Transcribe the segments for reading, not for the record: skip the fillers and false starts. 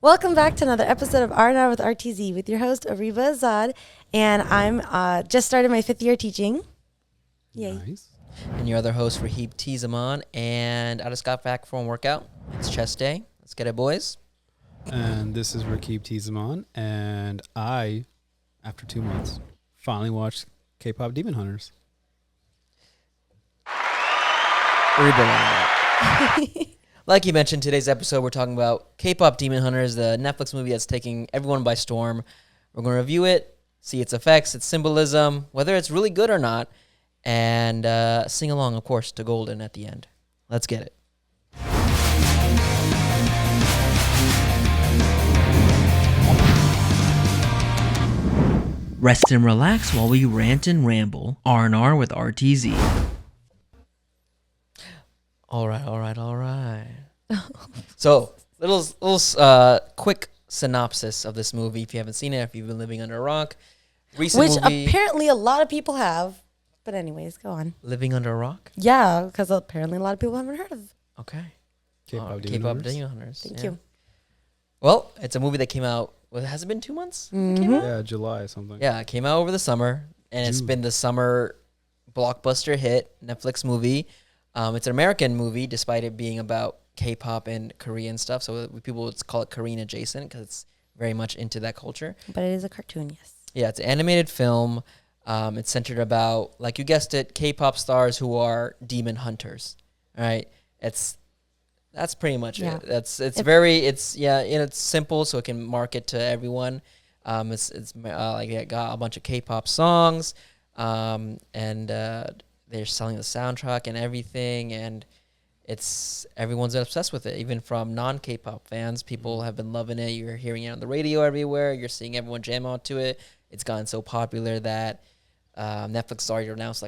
Welcome back to another episode of R&R with RTZ with your host, Areeba Azad. And I'm just started my 5th year teaching. Yay. Nice. And your other host, Rahib Tizamon. And I just got back from workout. It's chest day. Let's get it, boys. And this is Rahib Tizamon. And I, after 2 months, finally watched Kpop Demon Hunters. Areeba. Like you mentioned, today's episode, we're talking about Kpop Demon Hunters, the Netflix movie that's taking everyone by storm. We're going to review it, see its effects, its symbolism, whether it's really good or not, and sing along, of course, to Golden at the end. Let's get it. Rest and relax while we rant and ramble. R&R with RTZ. All right. So, little quick synopsis of this movie. If you haven't seen it, if you've been living under a rock. Which movie, apparently a lot of people have. But anyways, go on. Living under a rock? Yeah, because apparently a lot of people haven't heard of it. Okay. Kpop Demon Hunters. Thank you. Well, it's a movie that came out, has it been 2 months? Yeah, July or something. Yeah, it came out over the summer, and it's been the summer blockbuster hit, Netflix movie. It's an American movie, despite it being about K-pop and Korean stuff. So people would call it Korean adjacent because it's very much into that culture. But it is a cartoon, yes. Yeah, it's an animated film. It's centered about, like you guessed it, K-pop stars who are demon hunters. All right, that's pretty much it. It's simple, so it can market to everyone. It's like it got a bunch of K-pop songs, and they're selling the soundtrack and everything, and everyone's obsessed with it. Even from non-K-pop fans, people have been loving it. You're hearing it on the radio everywhere. You're seeing everyone jam onto it. It's gotten so popular that Netflix already announced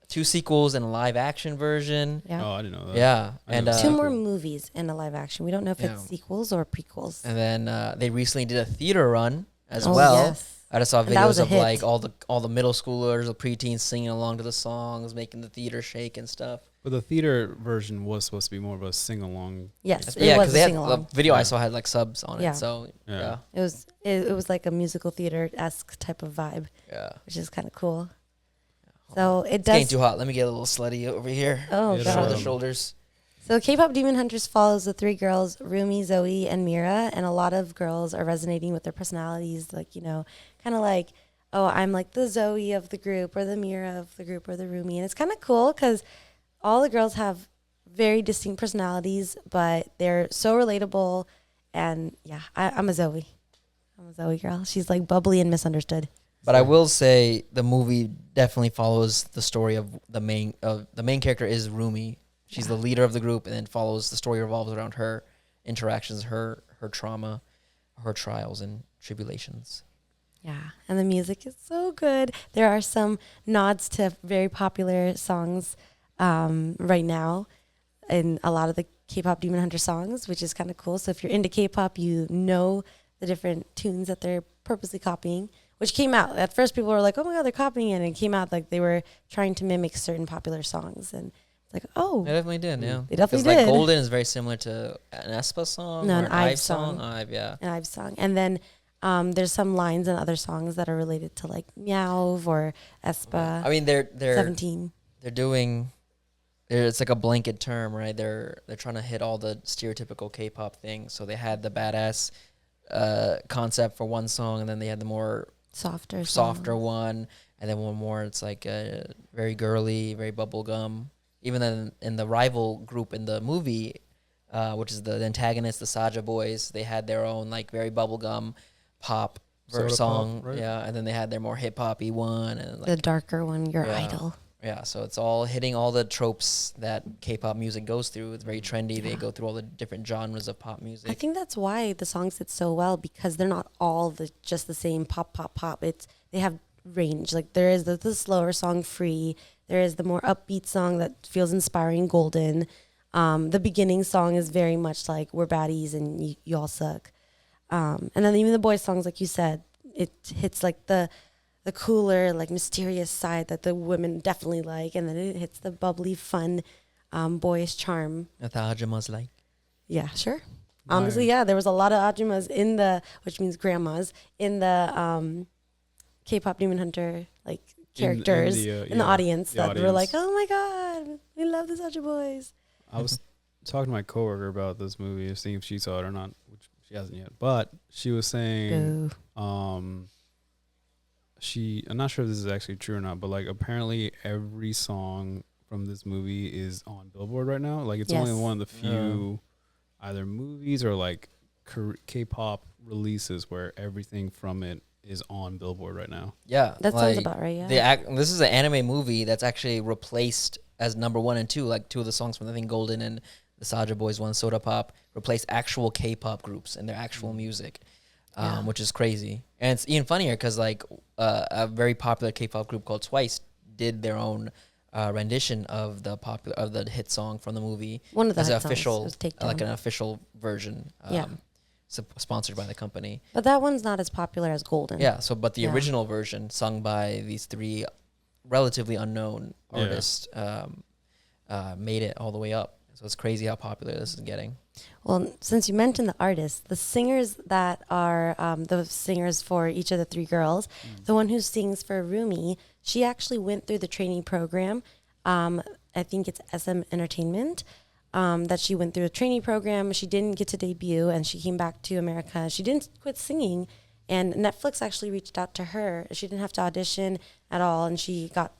2 sequels and a live-action version. Yeah. Oh, I didn't know that. Yeah, and 2 more movies and a live action. We don't know if it's sequels or prequels. And then they recently did a theater run as Oh, well. yes. I just saw And that was videos a of hit. all the middle schoolers, the preteens singing along to the songs, making the theater shake and stuff. But the theater version was supposed to be more of a sing-along. Yes, Yeah, it was because a the sing-along. video I saw had subs on Yeah. it. So Yeah. It was like a musical theater-esque type of vibe, yeah. which is kind of cool. So it It's getting does. too hot. Let me get a little slutty over here. Oh, Yeah, Show God. the shoulders. So K-pop Demon Hunters follows the 3 girls, Rumi, Zoe, and Mira, and a lot of girls are resonating with their personalities, kind of like, oh, I'm like the Zoe of the group, or the Mira of the group, or the Rumi, and it's kind of cool because all the girls have very distinct personalities, but they're so relatable, and yeah, I'm a Zoe. I'm a Zoe girl. She's like bubbly and misunderstood. But I will say the movie definitely follows the story of the main character is Rumi. She's the leader of the group, and then follows the story revolves around her interactions, her trauma, her trials and tribulations. Yeah, and the music is so good. There are some nods to very popular songs right now in a lot of the K-pop Demon Hunter songs, which is kind of cool. So if you're into K-pop, you know the different tunes that they're purposely copying, which came out. At first, people were like, oh my God, they're copying it. And it came out like they were trying to mimic certain popular songs. And it's like, oh. They definitely did, yeah. They definitely 'Cause, did. Golden is very similar to an aespa song No, or an an IVE IVE song. song. IVE, yeah. An IVE song. And then there's some lines in other songs that are related to like Meow or aespa. I mean, they're 17. they're doing. It's like a blanket term, right? They're trying to hit all the stereotypical K-pop things. So they had the badass concept for one song, and then they had the more Softer one, and then one more. It's like very girly, very bubblegum. Even then, in the rival group in the movie, which is the antagonist, the Saja Boys, they had their own like very bubblegum pop Soda song, pop, right? yeah, and then they had their more hip hoppy one, and like the darker one, Your Yeah. Idol. yeah, so it's all hitting all the tropes that K-pop music goes through. It's very trendy. They Yeah. go through all the different genres of pop music. I think that's why the songs fit so well, because they're not all just the same pop, pop, pop. They have range. Like there is the slower song, Free. There is the more upbeat song that feels inspiring, Golden. The beginning song is very much like we're baddies and you all suck. And then even the boys' songs, like you said, it hits like the cooler, like mysterious side that the women definitely like, and then it hits the bubbly, fun, boyish charm. Nathajama's like. Yeah, sure. Honestly, yeah, there was a lot of ajumas in the, which means grandmas, in the K-pop Demon Hunter like characters in the audience that were like, oh my god, we love this Aju Boys. I was talking to my coworker about this movie, seeing if she saw it or not, which she hasn't yet. But she was saying, I'm not sure if this is actually true or not, but like apparently every song from this movie is on Billboard right now. Like it's only one of the few either movies or like K-pop releases where everything from it is on Billboard right now. Yeah, that sounds about right. Yeah, this is an anime movie that's actually replaced as number 1 and 2. Like 2 of the songs from I think Golden and the Saja Boys one, Soda Pop, replaced actual K-pop groups and their actual music, which is crazy. And it's even funnier because like a very popular K-pop group called Twice did their own rendition of the hit song from the movie. One of the as an hit official, songs. like an official version. Sponsored by the company. But that one's not as popular as Golden. Yeah. So, but the original version, sung by these 3 relatively unknown artists, made it all the way up. So it's crazy how popular this is getting. Well, since you mentioned the artists, the singers that are the singers for each of the 3 girls, the one who sings for Rumi, she actually went through the training program. I think it's SM Entertainment. That she went through a training program. She didn't get to debut, and she came back to America. She didn't quit singing, and Netflix actually reached out to her. She didn't have to audition at all, and she got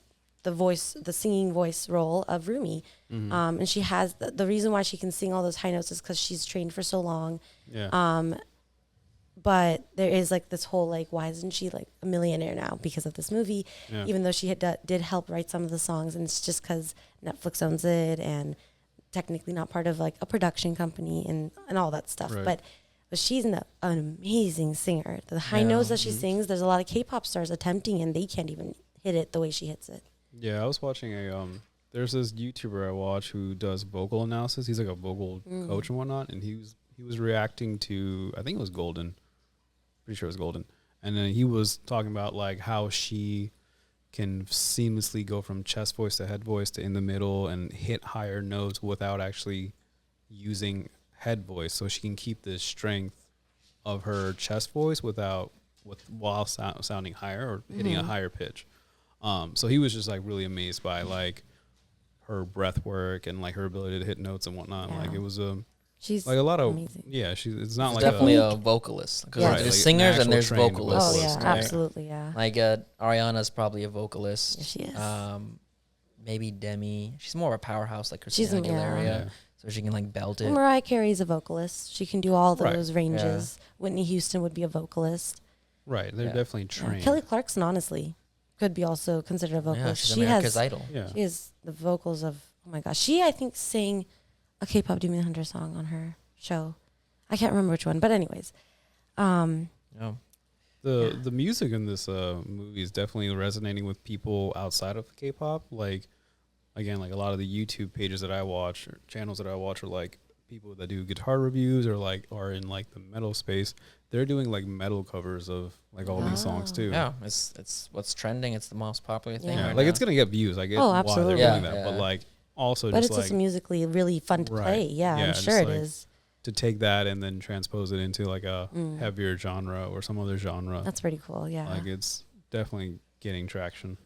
the singing voice role of Rumi. And she has the reason why she can sing all those high notes is because she's trained for so long. But there is like this whole like, why isn't she like a millionaire now because of this movie? Even though she did help write some of the songs, and it's just because Netflix owns it and technically not part of like a production company and all that stuff. But she's an amazing singer. The high notes that she sings, there's a lot of K-pop stars attempting and they can't even hit it the way she hits it. Yeah, I was watching there's this YouTuber I watch who does vocal analysis. He's like a vocal coach and whatnot, and he was reacting to, I think it was Golden. Pretty sure it was Golden. And then he was talking about like how she can seamlessly go from chest voice to head voice to in the middle and hit higher notes without actually using head voice, so she can keep the strength of her chest voice while sounding higher or hitting a higher pitch. So he was just like really amazed by like her breath work and like her ability to hit notes and whatnot. Like it was she's like a lot of amazing. It's not like definitely a vocalist because there's like singers and there's vocalists. Oh yeah, absolutely, yeah. Like Ariana's probably a vocalist. Yes, she is. Maybe Demi. She's more of a powerhouse like Christina Aguilera, so she can like belt it. Mariah Carey's a vocalist. She can do all those ranges. Whitney Houston would be a vocalist. Right, they're definitely trained. Kelly Clarkson, honestly, could be also considered a vocalist. She's America's Idol. She has the vocals of, oh my gosh. She, I think, sang a K-pop Demon Hunter song on her show. I can't remember which one, but anyways. The music in this movie is definitely resonating with people outside of K-pop. Like, again, like a lot of the YouTube pages that I watch or channels that I watch are like people that do guitar reviews or like are in like the metal space. They're doing like metal covers of like all these songs too. Yeah, it's what's trending. It's the most popular thing. Yeah, right like now. it's gonna get views. I get absolutely. why they're doing that, but like also but just it's like just musically really fun to play. Yeah, I'm sure it is. To take that and then transpose it into like a heavier genre or some other genre. That's pretty cool. Yeah, like it's definitely getting traction.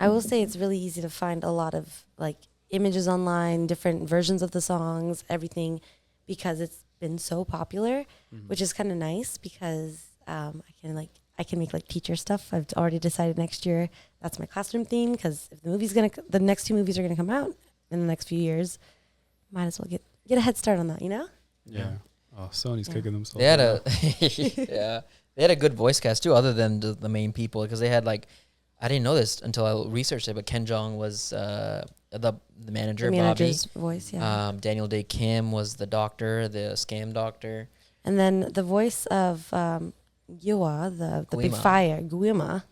I will say it's really easy to find a lot of like images online, different versions of the songs, everything, because it's been so popular, which is kind of nice because I can make like teacher stuff. I've already decided next year that's my classroom theme, because if the next 2 movies are gonna come out in the next few years, might as well get a head start on that, you know? Yeah. Oh, Sony's kicking themselves. They had they had a good voice cast too, other than the main people, because they had like, I didn't know this until I researched it, but Ken Jeong was the manager, the manager's voice, yeah. Daniel Day Kim was the doctor, the scam doctor. And then the voice of Gwa, the big fire, Guima,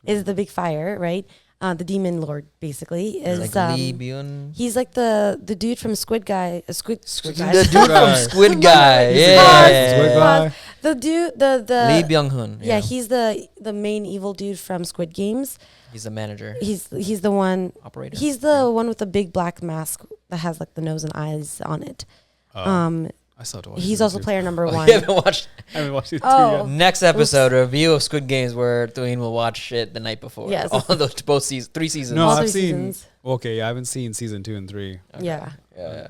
is the big fire, right? The demon lord, basically, is like Lee Byun. He's like the dude from Squid Guy. Squid Guy. The dude from Squid Guy. Squid Guy. The dude, the Lee Byung-hun. Yeah, he's the main evil dude from Squid Games. He's the manager. He's the one operator. He's the one with the big black mask that has like the nose and eyes on it. I I still have to watch. He's also player number Oh, one. you haven't watched. I haven't watched it Oh. yet. Next episode, a review of Squid Games where Tuhin will watch it the night before. Yes. All those both seasons, 3 seasons. No, All I've 3 seen. seasons. Okay, yeah, I haven't seen season 2 and 3. Okay. Yeah. Yeah.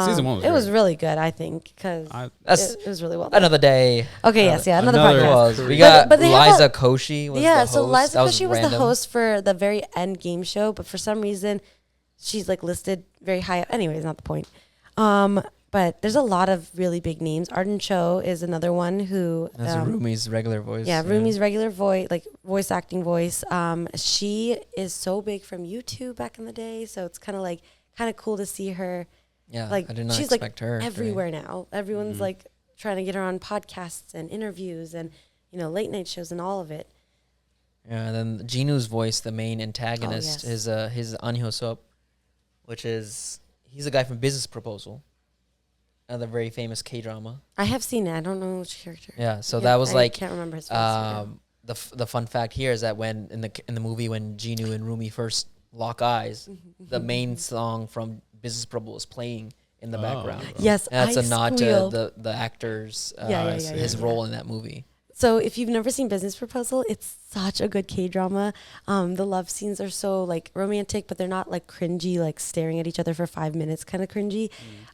Season 1 was It was great. really good, I think, because That's it was really well done. another day. Okay, yes, yeah, another Another- podcast. We got But they have Liza Koshy was the host. So Liza That Koshy was the random. host for the very end game show, but for some reason, she's like listed very high up. Anyways, not the point. But there's a lot of really big names. Arden Cho is another one who. That's Rumi's regular voice. Yeah, Rumi's regular voice, like voice acting voice. She is so big from YouTube back in the day, so it's kind of cool to see her. Yeah, Like I did not she's expect her. everywhere now. Everyone's Mhm. like trying to get her on podcasts and interviews and late night shows and all of it. Yeah, and then Jinu's voice, the main antagonist, yes. is his An Hyo-seop, which is he's a guy from Business Proposal, another very famous K-drama. I have seen it. I don't know which character. Yeah, so Yeah, that was I like can't remember his face. Yeah. the fun fact here is that when in the movie when Jinu and Rumi first lock eyes, the main song from Business Proposal is playing in the background. Yes, And that's I a nod squealed. to the actor's his yeah. role in that movie. So if you've never seen Business Proposal, it's such a good K-drama. The love scenes are so like romantic, but they're not like cringy, like staring at each other for 5 minutes kind of cringy.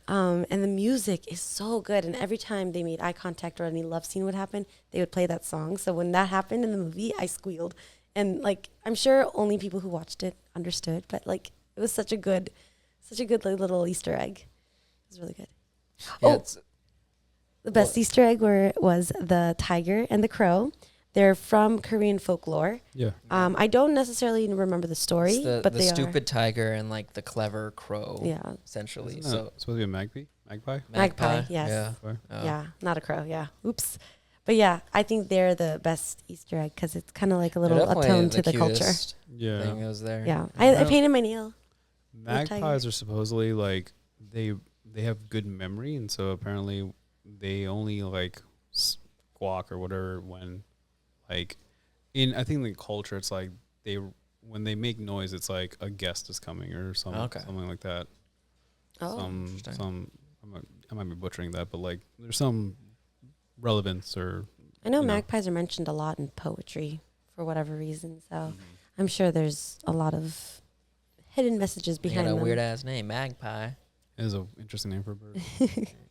And the music is so good. And every time they made eye contact or any love scene would happen, they would play that song. So when that happened in the movie, I squealed. And like, I'm sure only people who watched it understood, but like, it was such a good like, little Easter egg. It was really good. Yeah, Oh, it's- the best Easter egg was the tiger and the crow. They're from Korean folklore. Yeah. I don't necessarily remember the story, it's but the they stupid tiger and like the clever crow. Yeah. essentially. Isn't that supposed to be a magpie? Magpie? Magpie, yes. Yeah. Magpie? Yeah, not a crow. Yeah, oops. But yeah, I think they're the best Easter egg because it's kind of like a They're little definitely atone to the culture. cutest Yeah. thing was there. Yeah, I I don't- painted my nail. Magpies are supposedly like they have good memory, and so apparently they only like squawk or whatever when like I think in the culture it's like when they make noise it's like a guest is coming or something like that. Oh, Interesting. I might be butchering that, but like there's some relevance or I know you know. magpies are mentioned a lot in poetry for whatever reason. So I'm sure there's a lot of hidden messages They behind got a them. weird ass name, Magpie. It is an interesting name for a bird.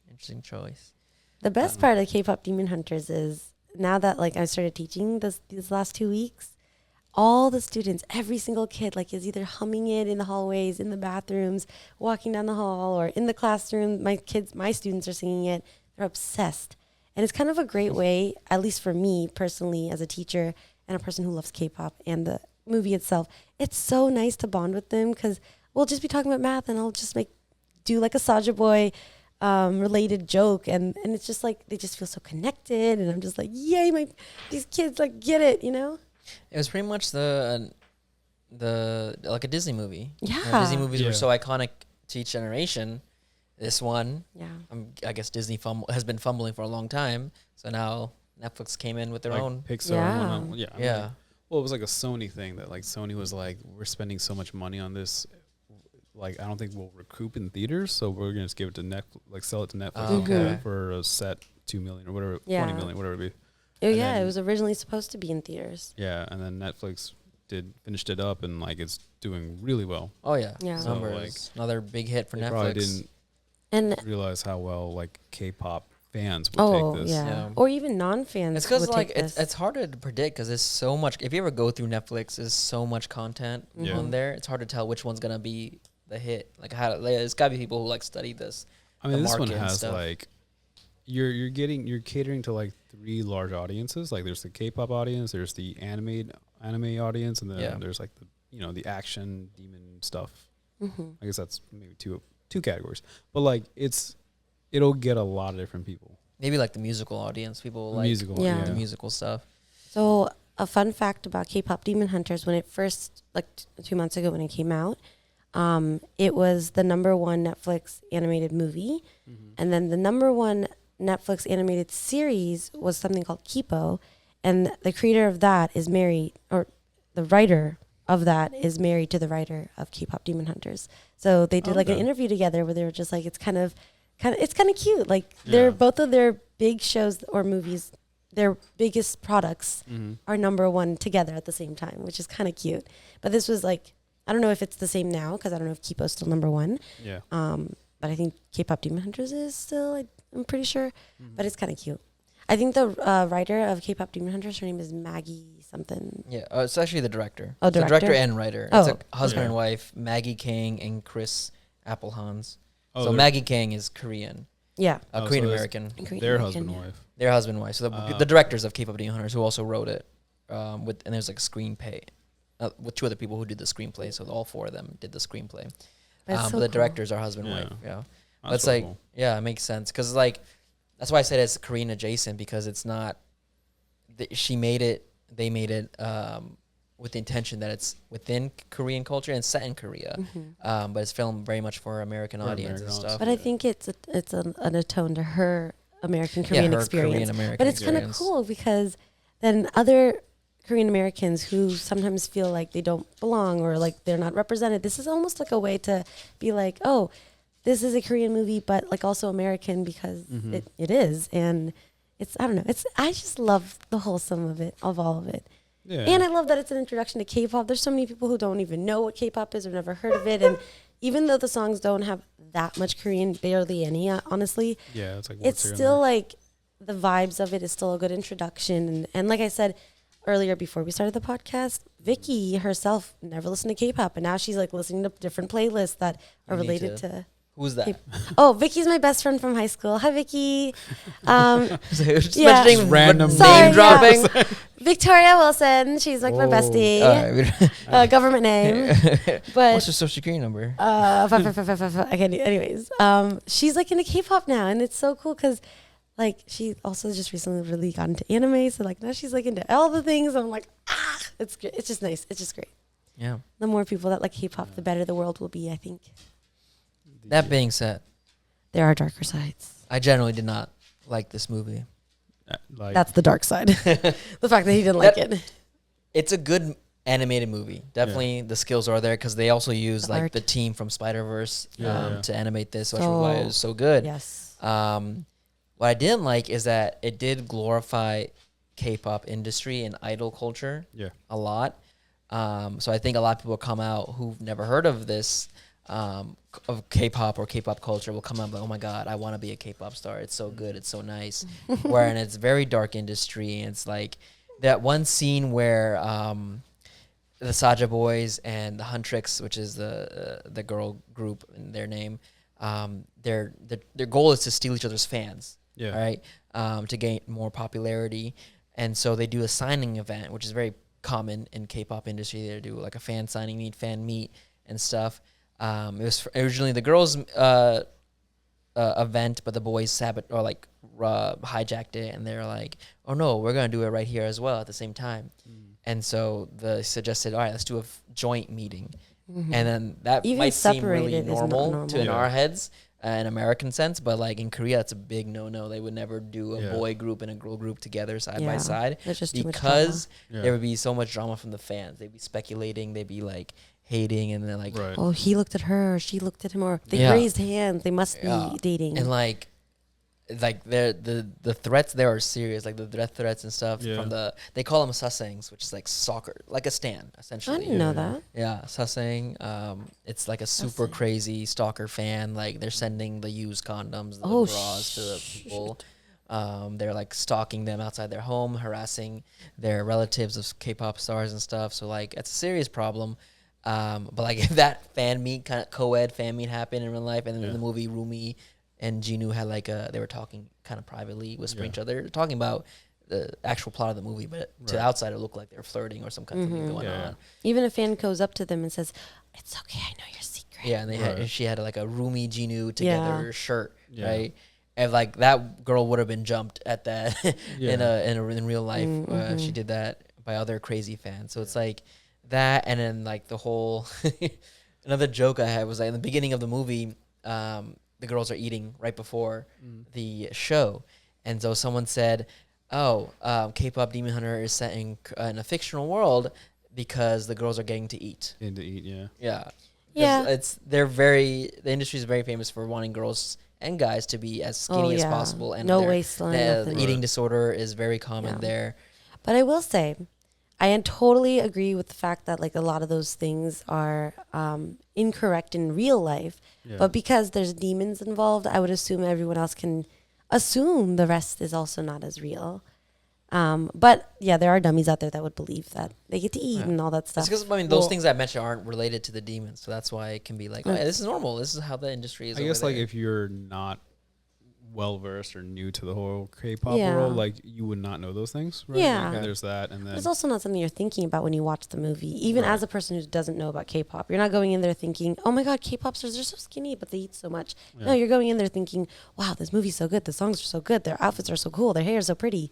Interesting choice. The best part of Kpop Demon Hunters is now that like I started teaching these last 2 weeks, all the students, every single kid like is either humming it in the hallways, in the bathrooms, walking down the hall, or in the classroom. My students are singing it. They're obsessed. And it's kind of a great way, at least for me personally as a teacher and a person who loves K-pop and the movie itself. It's so nice to bond with them because we'll just be talking about math and I'll just do like a Saja Boy related joke and it's just like they just feel so connected and I'm just like, yay, these kids like get it, you know? It was pretty much the like a Disney movie. Yeah. Disney movies Yeah. were so iconic to each generation. This one, Yeah. I guess Disney has been fumbling for a long time. So now Netflix came in with their Like own. Pixar. Yeah. And whatnot. Yeah. I mean, Yeah. well, it was like a Sony thing that like Sony was like, we're spending so much money on this. Like, I don't think we'll recoup in theaters, so we're gonna just give it to Netflix, like sell it to Netflix Oh, okay. for a set 2 million or whatever, Yeah. 20 million, whatever it be. Oh, And yeah, then- it was originally supposed to be in theaters. Yeah, and then Netflix finished it up, and like it's doing really well. Oh yeah. Yeah. So, Numbers. Another big hit for They probably Netflix. didn't And realize how well like K-pop fans would oh take this. yeah. Yeah. or even non-fans. It's because would like take it's this. hard to predict because there's so much. If you ever go through Netflix, there's so much content Yeah. on there. It's hard to tell which one's gonna be the hit. Like there's gotta be people who like study this. I mean, the this one market and has stuff. like you're catering to like 3 large audiences. Like there's the K-pop audience, there's the anime audience, and then Yeah. there's like the action demon stuff. Mhm. I guess that's maybe two categories. But like it'll get a lot of different people. Maybe like the musical audience. People like Musical, Yeah. the musical stuff. So a fun fact about Kpop Demon Hunters, when it first, like 2 months ago when it came out, it was the #1 Netflix animated movie. And then the #1 Netflix animated series was something called Kipo. And the creator of that is married, or the writer of that is married to the writer of Kpop Demon Hunters. So they did like an Okay. interview together where they were just like, it's kind of it's kind of cute. Like they're both of their big shows or movies, their biggest products are number one together at the same time, which is kind of cute. But this was like, I don't know if it's the same now because I don't know if Kpop's still number one. Yeah. But I think Kpop Demon Hunters is still, I'm pretty sure. But it's kind of cute. I think the writer of Kpop Demon Hunters, her name is Maggie something. Yeah, it's actually the director. Oh, It's the director? director and writer. Oh. It's a husband and wife, Maggie Kang and Chris Applehans. Oh, So they're- Maggie Kang is Korean, Yeah. Oh, so Korean there's- American. Korean Their American, husband and yeah. wife. Their husband and wife. So the directors of Kpop Demon Hunters, who also wrote it, and there's like a screenplay with two other people who did the screenplay. So all four of them did the screenplay. But it's so But the cool. directors are husband and wife. Yeah. But That's it's really like, cool. yeah, it makes sense because like that's why I said it's Korean adjacent because it's not. She made it. They made it with the intention that it's within Korean culture and set in Korea, but it's filmed very much for American For audience and American stuff. But I think it's an atone to her American Korean her experience. Korean American But it's kind of experience. cool because then other Korean Americans who sometimes feel like they don't belong or like they're not represented, this is almost like a way to be like, oh, this is a Korean movie, but like also American because it is. And it's, I don't know, I just love the wholesome of all of it. Yeah. And I love that it's an introduction to K-pop. There's so many people who don't even know what K-pop is or never heard of it. And even though the songs don't have that much Korean, barely any, honestly, Yeah, it's like it's still like the vibes of it is still a good introduction. And like I said earlier before we started the podcast, Vicky herself never listened to K-pop. And now she's like listening to different playlists that are You need related to- to... Who's that? Oh, Vicky's my best friend from high school. Hi, Vicky. Just Yeah. mentioning Random Sorry, name dropping. Victoria Wilson. She's like my bestie. All right. Government name. But What's your social security number? okay, anyways, she's like into K-pop now, and it's so cool because like she also just recently really got into anime, so like now she's like into all the things. I'm like, it's great. It's just nice. It's just great. Yeah. The more people that like K-pop, the better the world will be, I think. That being said, There are darker sides. I generally did not like this movie. like That's the dark side. The fact that he didn't like it. It's a good animated movie. Definitely the skills are there because they also use The like art. the team from Spider-Verse Yeah. to animate this, which is So- why it was so good. Yes. What I didn't like is that it did glorify K-pop industry and idol culture a lot. So I think a lot of people come out who've never heard of this, of K-pop or K-pop culture will come out like, oh my God, I want to be a K-pop star. It's so good. It's so nice. Where it's very dark industry. And it's like that one scene where the Saja Boys and the Huntrix, which is the girl group in their name, their goal is to steal each other's fans. Yeah. Right, to gain more popularity. And so they do a signing event, which is very common in K-pop industry. They do like a fan signing meet, fan meet, and stuff. It was originally the girls' event, but the boys hijacked it, and they're like, "Oh no, we're gonna do it right here as well at the same time." And so they suggested, "All right, let's do a joint meeting." And then that Even might seem really separated is not normal normal. to in Yeah. our heads. In American sense, but like in Korea, it's a big no-no. They would never do a Yeah. boy group and a girl group together side Yeah. by side There's just too much because Yeah. there would be so much drama from the fans. They'd be speculating, they'd be like hating, and then like Right. Oh, he looked at her, she looked at him, or they Yeah. raised hands. They must Yeah. be dating. and like the threats there are serious, like the death threats and stuff Yeah. from they call them sasaengs, which is like soccer, like a stan I essentially. didn't know Yeah. that. Yeah, sasaeng. It's like a super Sasaeng. crazy stalker fan. Like they're sending the used condoms, the Oh, bras to the people. They're like stalking them outside their home, harassing their relatives of K-pop stars and stuff. So like it's a serious problem. But like if that fan meet, kind of co-ed fan meet happened in real life, and then in Yeah. the movie Rumi and Jinu had like they were talking kind of privately, whispering Yeah. each other, talking about the actual plot of the movie, but to the Right. outside it looked like they were flirting or some kind of thing going Yeah. on. Even a fan goes up to them and says, "It's okay, I know your secret." Yeah, and they Right. had she had like a Rumi Jinu together shirt, Yeah. right? And like that girl would have been jumped at that Yeah. in real life. She did that by other crazy fans. So it's like that, and then like the whole another joke I had was like in the beginning of the movie, the girls are eating right before the show, and so someone said, "Oh, K-pop Demon Hunter is set in a fictional world because the girls are getting to eat." In to eat, yeah. Yeah. The industry is very famous for wanting girls and guys to be as skinny as possible, and no waistline. the eating disorder is very common there. But I will say, I totally agree with the fact that like a lot of those things are incorrect in real life. Yeah. But because there's demons involved, I would assume everyone else can assume the rest is also not as real. But yeah, there are dummies out there that would believe that they get to eat and all that stuff. Because I mean, those things I mentioned aren't related to the demons, so that's why it can be like, oh, yeah, this is normal. This is how the industry is. I guess like if you're not well versed or new to the whole K-pop world, like you would not know those things, right? Yeah, like, there's that, and then it's also not something you're thinking about when you watch the movie. Even as a person who doesn't know about K-pop, you're not going in there thinking, "Oh my God, K-pop stars are so skinny, but they eat so much." Yeah. No, you're going in there thinking, "Wow, this movie's so good. The songs are so good. Their outfits are so cool. Their hair is so pretty."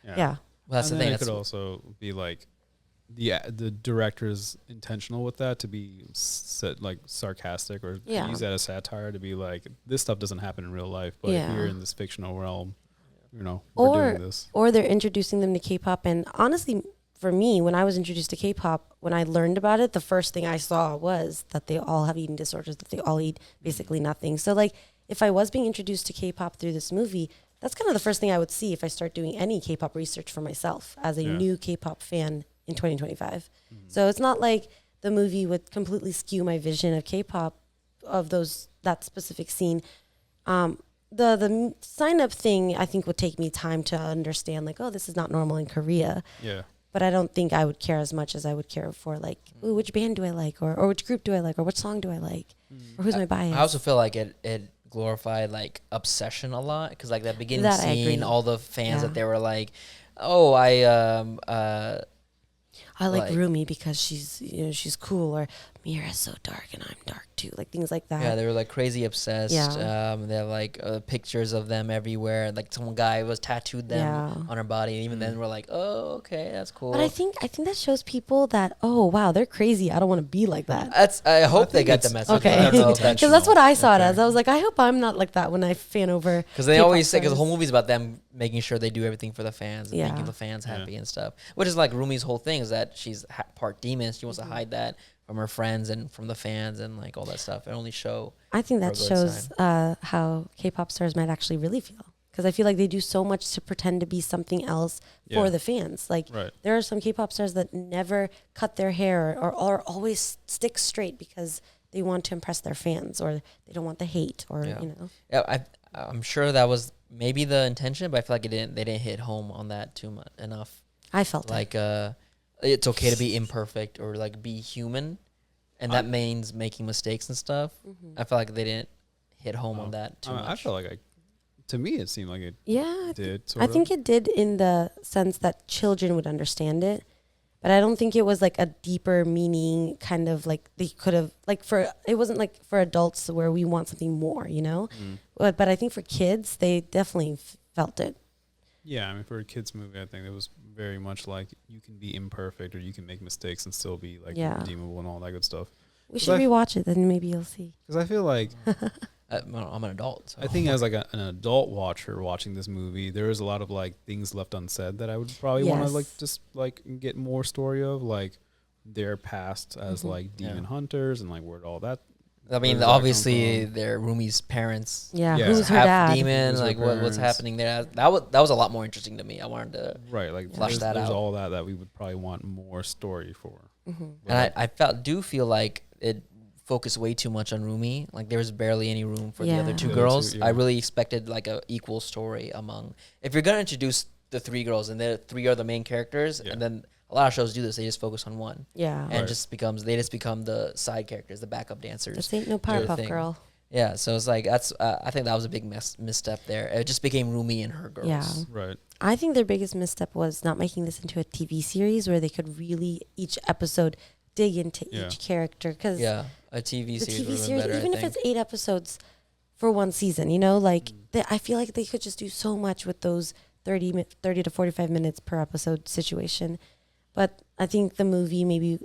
Yeah. Well, that's and the thing. It could also be like the director's intentional with that to be like sarcastic or use that as satire to be like, this stuff doesn't happen in real life, but here in this fictional realm, you know, we're doing this. Or they're introducing them to K-pop. And honestly, for me, when I was introduced to K-pop, when I learned about it, the first thing I saw was that they all have eating disorders, that they all eat basically nothing. So like if I was being introduced to K-pop through this movie, that's kind of the first thing I would see if I start doing any K-pop research for myself as a new K-pop fan in 2025. So it's not like the movie would completely skew my vision of K-pop, of that specific scene. The sign up thing, I think, would take me time to understand, like, oh, this is not normal in Korea. Yeah. But I don't think I would care as much as I would care for, like, ooh, which band do I like, or which group do I like, or which song do I like, or who's my bias. I also feel like it glorified like obsession a lot, because like that beginning scene, all the fans that they were like, oh, I like Rumi because she's cool, or Mira's so dark and I'm dark too, like things like that. Yeah, they were like crazy obsessed. Yeah. They have like pictures of them everywhere. Like some guy was tattooed them on her body, and even then we're like, oh, okay, that's cool. But I think that shows people that, oh wow, they're crazy. I don't want to be like that. I hope they get the message. Okay, because that's what I saw it as. I was like, I hope I'm not like that when I fan over. Because they always say, because the whole movie's about them making sure they do everything for the fans and making the fans happy and stuff. Which is like Rumi's whole thing, is that she's part demon. She wants to hide that from her friends and from the fans and like all that stuff, and only show. I think that shows how K-pop stars might actually really feel, because I feel like they do so much to pretend to be something else for the fans. Like there are some K-pop stars that never cut their hair or always stick straight because they want to impress their fans, or they don't want the hate, or you know. Yeah, I'm sure that was maybe the intention, but I feel like they didn't hit home on that too much enough. I felt like it's okay to be imperfect or like be human, and that means making mistakes and stuff. I feel like they didn't hit home on that too much. I feel like to me it seemed like it did. I think it did, in the sense that children would understand it, but I don't think it was like a deeper meaning, kind of like they could have, like, it wasn't like for adults where we want something more, you know. But I think for kids, they definitely felt it. Yeah, I mean, for a kids movie, I think it was very much like you can be imperfect or you can make mistakes and still be like redeemable and all that good stuff. We should rewatch it, then maybe you'll see. Because I feel like I'm an adult. So. I think as like an adult watcher watching this movie, there is a lot of like things left unsaid that I would probably want to like just like get more story of, like their past as like demon hunters and like where all that. I mean, obviously, they're Rumi's parents. Yeah. Who's her dad? Demon, like what's happening there. That was a lot more interesting to me. I wanted to flush that out. There's all that we would probably want more story for. And I feel like it focused way too much on Rumi. Like there was barely any room for the other two girls. I really expected like a equal story among. If you're gonna introduce the three girls and the three are the main characters, and then a lot of shows do this. They just focus on one. Yeah. And they just become the side characters, the backup dancers. This ain't no Powerpuff Girl. Yeah. So it's like, I think that was a big misstep there. It just became Rumi and her girls. Yeah. Right. I think their biggest misstep was not making this into a TV series where they could really, each episode, dig into each character. Cause a TV series better, even if it's 8 episodes for one season, you know, like I feel like they could just do so much with those 30 to 45 minutes per episode situation. But I think the movie, maybe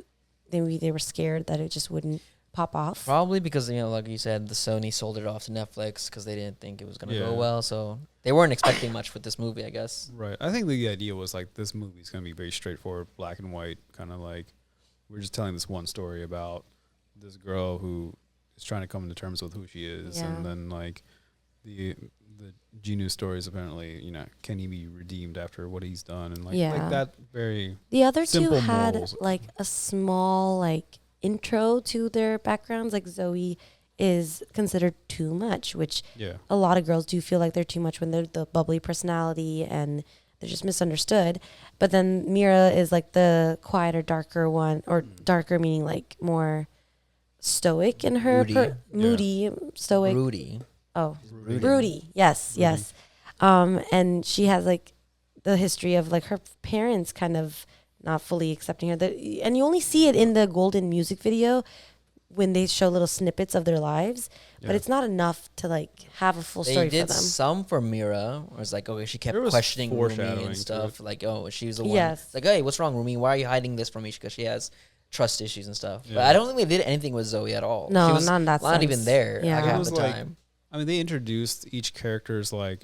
they were scared that it just wouldn't pop off. Probably because, you know, like you said, the Sony sold it off to Netflix because they didn't think it was going to go well. So they weren't expecting much with this movie, I guess. Right. I think the idea was like this movie is going to be very straightforward, black and white, kind of like we're just telling this one story about this girl who is trying to come to terms with who she is. And then like the Genu story is apparently, can he be redeemed after what he's done, and like that very the other two simple had morals. like a small like intro to their backgrounds. Like Zoe is considered too much, which a lot of girls do feel like they're too much when they're the bubbly personality and they're just misunderstood. But then Mira is like the quieter, darker one, or darker meaning like more stoic in her moody, stoic. Rudy. Oh, Rudy. Yes, Rudy. Yes. And she has like the history of like her parents kind of not fully accepting her. And you only see it in the Golden music video when they show little snippets of their lives, but it's not enough to like have a full story for them. They did some for Mira, where it's like, okay, she kept questioning Rumi and stuff. Like, oh, she was the one. It's like, hey, what's wrong, Rumi? Why are you hiding this from me? Because she has trust issues and stuff. Yeah. But I don't think they did anything with Zoe at all. No, she was not in that sense. Not even there half the time. I mean, they introduced each character's like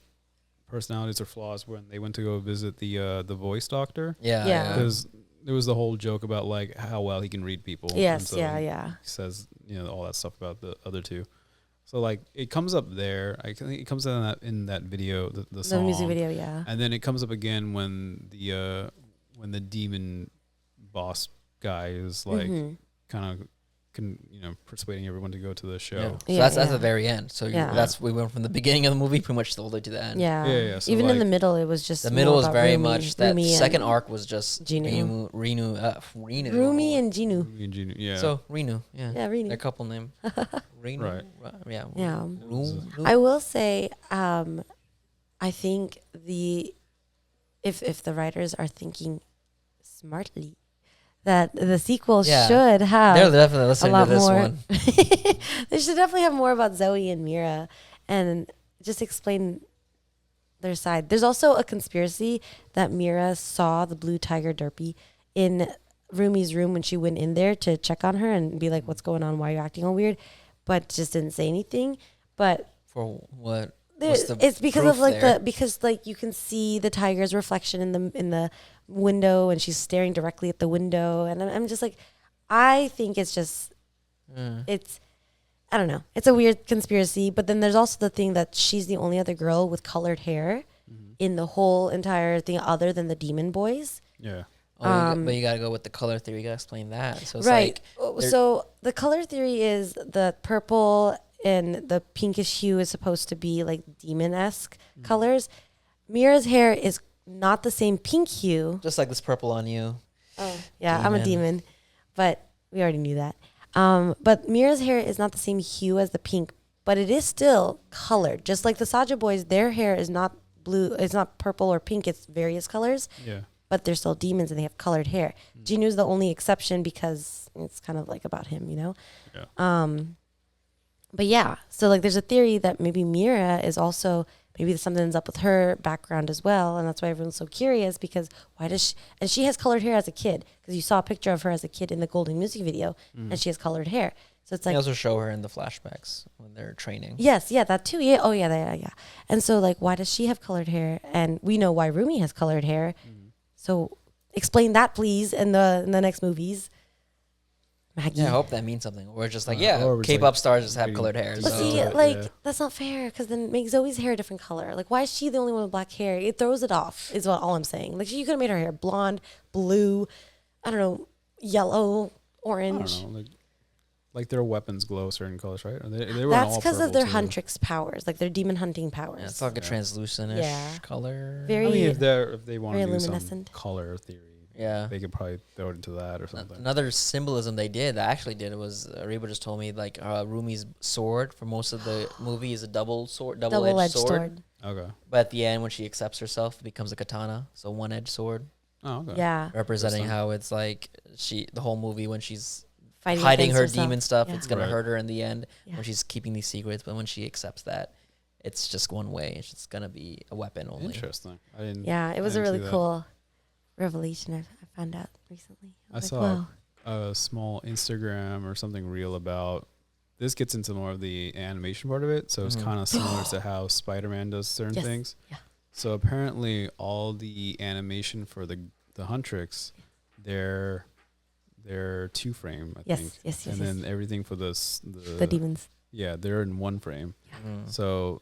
personalities or flaws when they went to go visit the voice doctor. Yeah. Because there was the whole joke about like how well he can read people. Yes, so He says, all that stuff about the other two. So like it comes up there. I think it comes in that video, the song. The music video, yeah. And then it comes up again when the demon boss guy is like kind of persuading everyone to go to the show. Yeah. So that's the very end. So we went from the beginning of the movie pretty much all the way to the end. Yeah. So even in the middle, it was just the middle was very much that second arc was just Renu. Rumi and Genu. Yeah. So Renu. Yeah. Yeah, Renu. Their couple name. Renu. Right. Yeah. Yeah. I will say, I think if the writers are thinking smartly, that the sequel should have they're definitely listening to this more. one. They should definitely have more about Zoe and Mira and just explain their side. There's also a conspiracy that Mira saw the blue tiger derpy in Rumi's room when she went in there to check on her and be like, what's going on? Why are you acting all weird? But just didn't say anything. But for what? It's because of like because you can see the tiger's reflection in the window, and she's staring directly at the window, and I'm just like, I think it's just it's, I don't know, it's a weird conspiracy. But then there's also the thing that she's the only other girl with colored hair in the whole entire thing other than the demon boys. But you gotta go with the color theory. You gotta explain that. So it's right. So the color theory is the purple and the pinkish hue is supposed to be like demon-esque colors. Mira's hair is not the same pink hue. Just like this purple on you. Oh, yeah, demon. I'm a demon. But we already knew that. But Mira's hair is not the same hue as the pink, but it is still colored. Just like the Saja boys, their hair is not blue, it's not purple or pink, it's various colors. Yeah. But they're still demons and they have colored hair. Genu's the only exception because it's kind of like about him, Yeah. But yeah, so like there's a theory that maybe Mira is also, maybe something's up with her background as well. And that's why everyone's so curious, because why does she, and she has colored hair as a kid, because you saw a picture of her as a kid in the Golden music video and she has colored hair. So it's like, they also show her in the flashbacks when they're training. Yes. Yeah. That too. Yeah. Oh yeah. Yeah. And so like, why does she have colored hair? And we know why Rumi has colored hair. So explain that please in the next movies. Maggie. Yeah, I hope that means something. Or just like, K-pop stars just have colored hair. But see, that's not fair, because then make Zoe's hair a different color. Like, why is she the only one with black hair? It throws it off, is all I'm saying. Like, you could have made her hair blonde, blue, I don't know, yellow, orange. I don't know, like their weapons glow certain colors, right? That's because of their huntrix powers, like their demon hunting powers. Yeah, it's like a translucent-ish color. Very. I mean, if they want to do some color theory. Yeah, they could probably throw it into that or something. Another symbolism they actually did was Areeba just told me like Rumi's sword for most of the movie is a double-edged sword. Okay. But at the end, when she accepts herself, it becomes a katana, so one-edged sword. Oh, okay. Yeah, representing how it's like the whole movie when she's hiding her demon stuff, it's gonna hurt her in the end when she's keeping these secrets. But when she accepts that, it's just one way. It's just gonna be a weapon only. Interesting. It was a really cool revelation I found out recently. I saw a small Instagram or something reel about this. Gets into more of the animation part of it, so it's kind of similar to how Spider-Man does certain things. Yeah. So apparently, all the animation for the Huntrix, they're 2-frame, I think. Yes. Then everything for the demons. Yeah, they're in 1 frame. Yeah. So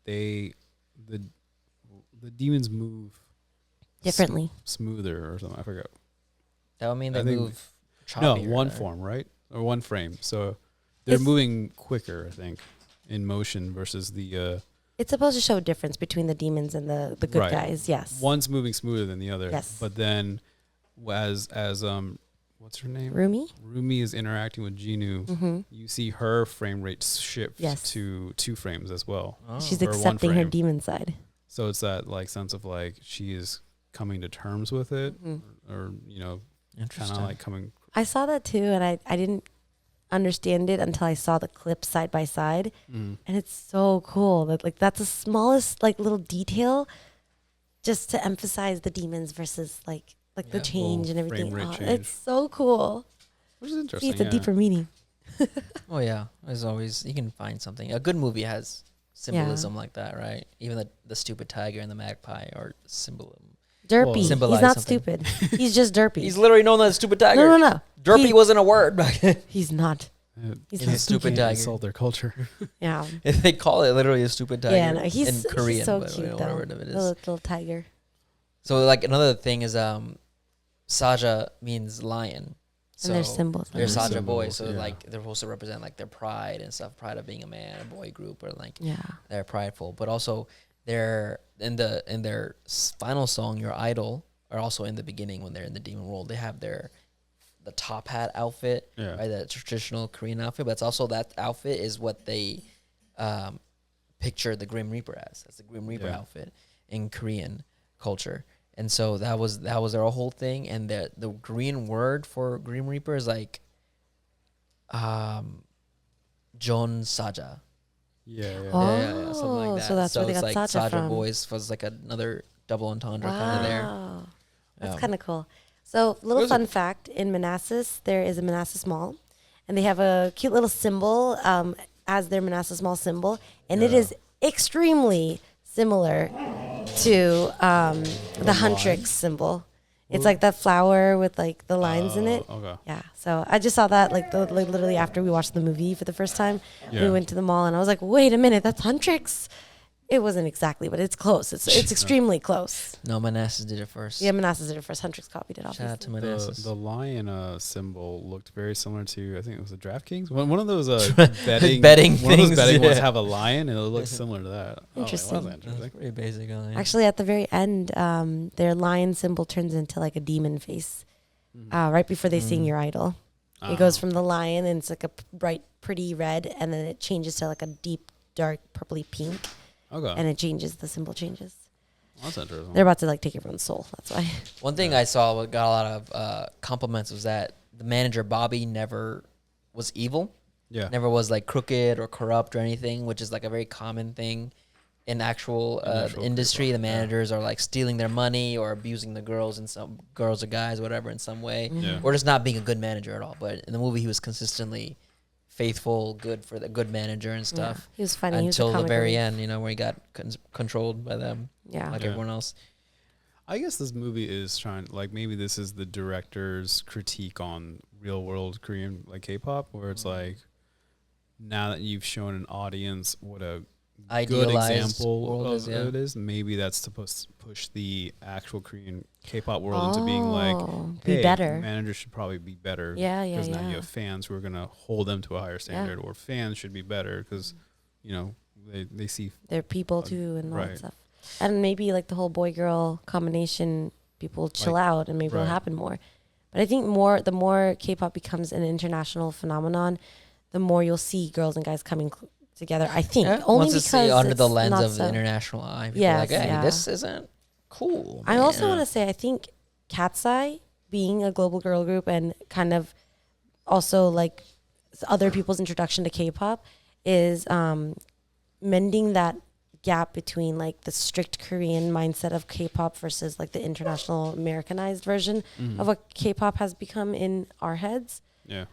the demons move differently, smoother or something. I forgot. That would mean they move. No, choppier, one right? form, right, or one frame. So they're moving quicker, I think, in motion versus the. It's supposed to show a difference between the demons and the good Right. guys. Yes. One's moving smoother than the other. Yes. But then, as what's her name? Rumi. Rumi is interacting with Jinu. You see her frame rate shift Yes. to 2 frames as well. Oh. She's Or one accepting her frame. demon side. So it's that like sense of like she is coming to terms with it, or kind Interesting. of like coming. I saw that too, and I didn't understand it until I saw the clips side by side, and it's so cool that like that's the smallest like little detail, just to emphasize the demons versus like the change and everything. Frame rate Oh, change. it's so cool. Which is See, interesting. it's a deeper meaning. Oh yeah, as always, you can find something. A good movie has symbolism like that, right? Even the stupid tiger and the magpie are symbolism. Derpy. He's symbolize not something. stupid. He's just derpy. He's literally known as stupid tiger. no. Derpy wasn't a word. He's not. He's He's not stupid tiger. Insult their culture. Yeah. They call it literally a stupid tiger. Yeah. No, he's in Korean, so but cute we don't though. know what it is. The little tiger. So like another thing is Saja means lion. So And their symbols. they're Their Saja boys, so symbols, yeah. like they're supposed to represent like their pride and stuff, pride of being a man, a boy group, or like Yeah. they're prideful. But also they're in their final song, Your Idol, or also in the beginning when they're in the demon world, they have the top hat outfit, Yeah. right? The traditional Korean outfit, but it's also that outfit is what they picture the Grim Reaper as. That's the Grim Reaper outfit in Korean culture. And so that was their whole thing. And the Korean word for Grim Reaper is like Jon Saja. Yeah. Oh. Yeah, something like that. so that's where they it's got like Saja from. Boys was like another double entendre kind of there. Wow. That's Yeah. kind of cool. So, little Those fun fact, in Manassas, there is a Manassas Mall, and they have a cute little symbol as their Manassas Mall symbol, and it is extremely similar to the Huntrix symbol. It's like that flower with like the lines in it. Okay. Yeah. So I just saw that like literally after we watched the movie for the first time. Yeah. We went to the mall and I was like, wait a minute, that's Huntrix. It wasn't exactly, but it's close. It's extremely close. No, Manassas did it first. Yeah, Manassas did it first. Huntrix copied it, Shout obviously. out to Manassas. The lion symbol looked very similar to, I think it was the DraftKings. One of those betting Betting one of those things, betting ones yeah. have a lion, and it looks similar to that. Interesting. Oh, that's interesting. Pretty basic. Actually, at the very end, their lion symbol turns into like a demon face. Right before they sing Your Idol. It goes from the lion and it's like a bright, pretty red, and then it changes to like a deep, dark, purpley pink. Okay. And it changes. The symbol changes. That's interesting. They're about to like take everyone's soul. That's why. One thing I saw what got a lot of compliments was that the manager Bobby never was evil. Yeah. Never was like crooked or corrupt or anything, which is like a very common thing in actual industry. The managers are like stealing their money or abusing the girls and some girls or guys, whatever, in some way, Yeah. or just not being a good manager at all. But in the movie, he was consistently faithful, good manager and stuff. He was funny. He was a Until the comic very relief. end, where he got controlled by them, Yeah. like Yeah. everyone else. I guess this movie is trying, like, maybe this is the director's critique on real world Korean, like K-pop, where it's like, now that you've shown an audience what a good Idealized example world of is, yeah. it is, maybe that's supposed to push the actual Korean K-pop world into being like, be hey, better. managers should probably be better. Yeah, yeah, Because now yeah. you have fans who are going to hold them to a higher standard, or fans should be better because, they see. They're people too and all that right. stuff. And maybe like the whole boy girl combination, people chill Like, out and maybe it'll right. happen more. But I think the more K-pop becomes an international phenomenon, the more you'll see girls and guys coming together. I think only Once because it's under the it's lens not of so- the international eye. People Yes, are like, hey, yeah. this isn't cool. I also man. want to say I think Cat's Eye being a global girl group and kind of also like other people's introduction to K-pop is mending that gap between like the strict Korean mindset of K-pop versus like the international Americanized version of what K-pop has become in our heads. Yeah.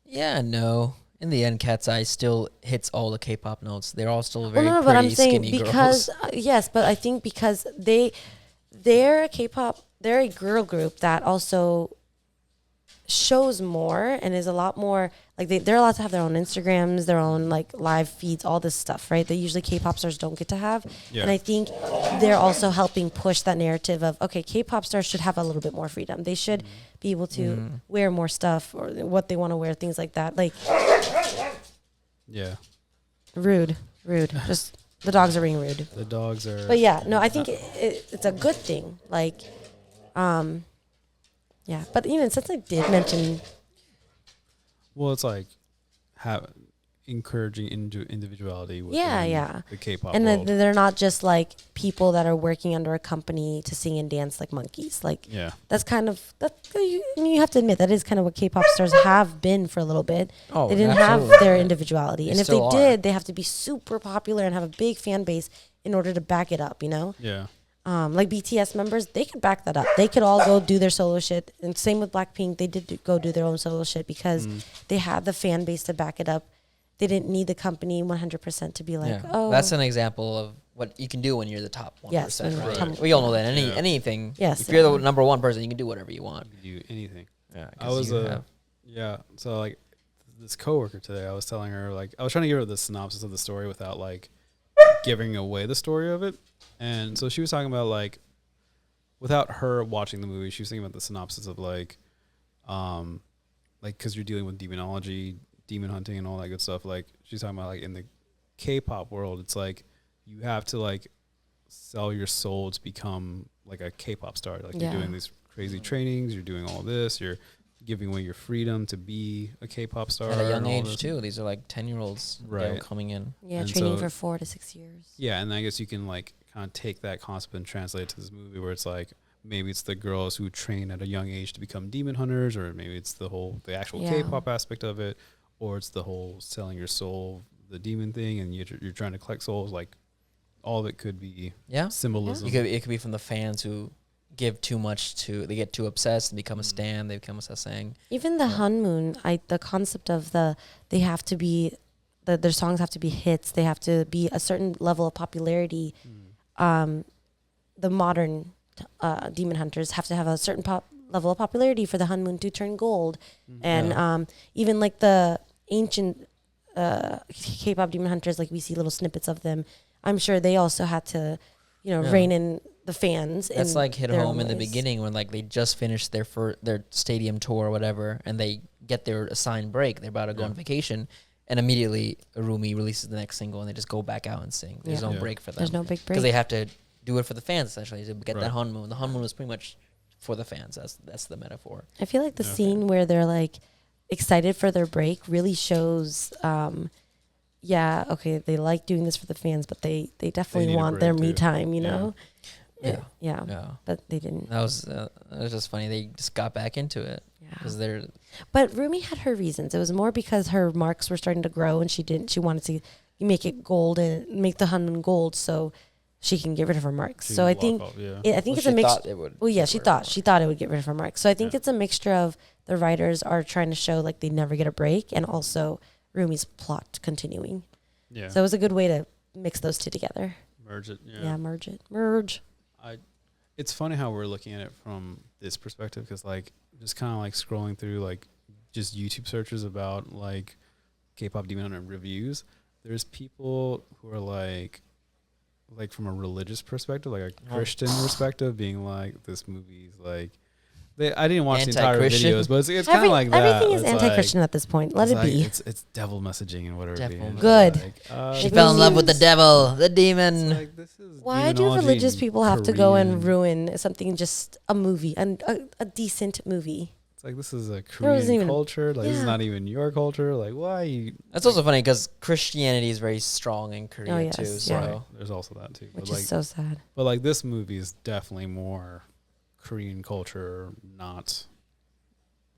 Yeah, no. In the end, Cat's Eye still hits all the K-pop notes. They're all still very Well, no, pretty, but I'm saying skinny because girls. yes, but I think because they're a K-pop, they're a girl group that also shows more and is a lot more like they're allowed to have their own Instagrams, their own like live feeds, all this stuff, right? That usually K-pop stars don't get to have. Yeah. And I think they're also helping push that narrative of, okay, K-pop stars should have a little bit more freedom. They should be able to wear more stuff or what they want to wear, things like that. Like, Yeah. rude. Just the dogs are being rude. The dogs are. But yeah, no, I think it's a good thing. Like, yeah. But even since I did mention, Well, it's like encouraging individuality within yeah. the K-pop And world. they're not just like people that are working under a company to sing and dance like monkeys. Like, Yeah. that's kind of I mean, you have to admit that is kind of what K-pop stars have been for a little bit. Oh, They didn't absolutely. have their individuality, They and if they still are. did, they have to be super popular and have a big fan base in order to back it up. You know, Yeah. like BTS members, they could back that up. They could all go do their solo shit, and same with Blackpink. They did go do their own solo shit because they had the fan base to back it up. They didn't need the company 100% to be like, oh, That's an example of what you can do when you're the top 1%. Yes, when right? you're top- We all know that. Yeah. Anything. Yes, If you're yeah. the number one person, you can do whatever you want. You can do anything. Yeah. I was yeah. So like this coworker today, I was telling her like I was trying to give her the synopsis of the story without like giving away the story of it, and so she was talking about like without her watching the movie, she was thinking about the synopsis of like because you're dealing with demonology, demon hunting, and all that good stuff. Like she's talking about like in the K-pop world, it's like you have to like sell your soul to become like a K-pop star. Like Yeah. you're doing these crazy trainings, you're doing all this, you're giving away your freedom to be a K-pop star At a young and all age, this. too. These are like 10-year-olds Right. coming in. yeah, And training so- for 4 to 6 years. Yeah, and I guess you can like kind of take that concept and translate it to this movie where it's like maybe it's the girls who train at a young age to become demon hunters, or maybe it's the actual Yeah. K-pop aspect of it, or it's the whole selling your soul, the demon thing, and you're trying to collect souls. Like all of it could be Yeah. symbolism. It could be from the fans who give too much they get too obsessed and become a stan. They become a sasang. Even the Hanmoon, the concept of they have to be, their songs have to be hits. They have to be a certain level of popularity. The modern demon hunters have to have a certain level of popularity for the Hanmoon to turn gold. And even like the ancient K-pop demon hunters, like we see little snippets of them. I'm sure they also had to, rein in the fans. That's in like hit their home own in the ways. beginning when like they just finished their stadium tour or whatever, and they get their assigned break. They're about to go on vacation, and immediately Arumi releases the next single, and they just go back out and sing. There's Yeah. no Yeah. break for them. There's no big break. Because they have to do it for the fans essentially to get that Right. Hanmoon. The Hanmoon was pretty much for the fans. That's the metaphor. I feel like the Okay. scene where they're like excited for their break really shows, they like doing this for the fans, but they definitely need a want their break me too. time, you Yeah. know? Yeah. Yeah. But they didn't. That was just funny. They just got back into it because they're But Rumi had her reasons. It was more because her marks were starting to grow and she wanted to make it gold and make the Hanmoon gold so she can get rid of her marks. She So I can think, walk off, yeah. I think well, it's a she mix. thought it would Well, yeah, get she rid of thought her. it would get rid of her marks. So I think Yeah. it's a mixture of the writers are trying to show like they never get a break and also Rumi's plot continuing. Yeah. So it was a good way to mix those two together. Merge it. Yeah, merge. It's funny how we're looking at it from this perspective because like just kind of like scrolling through like just YouTube searches about like K-pop Demon Hunter reviews. There's people who are like from a religious perspective, like a Christian perspective, being like this movie's like I didn't watch the entire Anti-Christian? videos, but it's kind of like that. Everything is It's anti-Christian at this point. Let it's it like, be. It's devil messaging and whatever. Devil it is. Good. Like, She It fell in love really with the is. devil, the demon. like, this is Why do demonology religious in people have to go and Korean. ruin something, just a movie, and a decent movie? It's like this is a wasn't Korean even- culture. Like this is yeah. not even your culture. Like why you? That's also funny because Christianity is very strong in Korea yes, too. yeah. So Right. There's also that too. Which But is so sad. but like this movie is definitely more Korean culture, not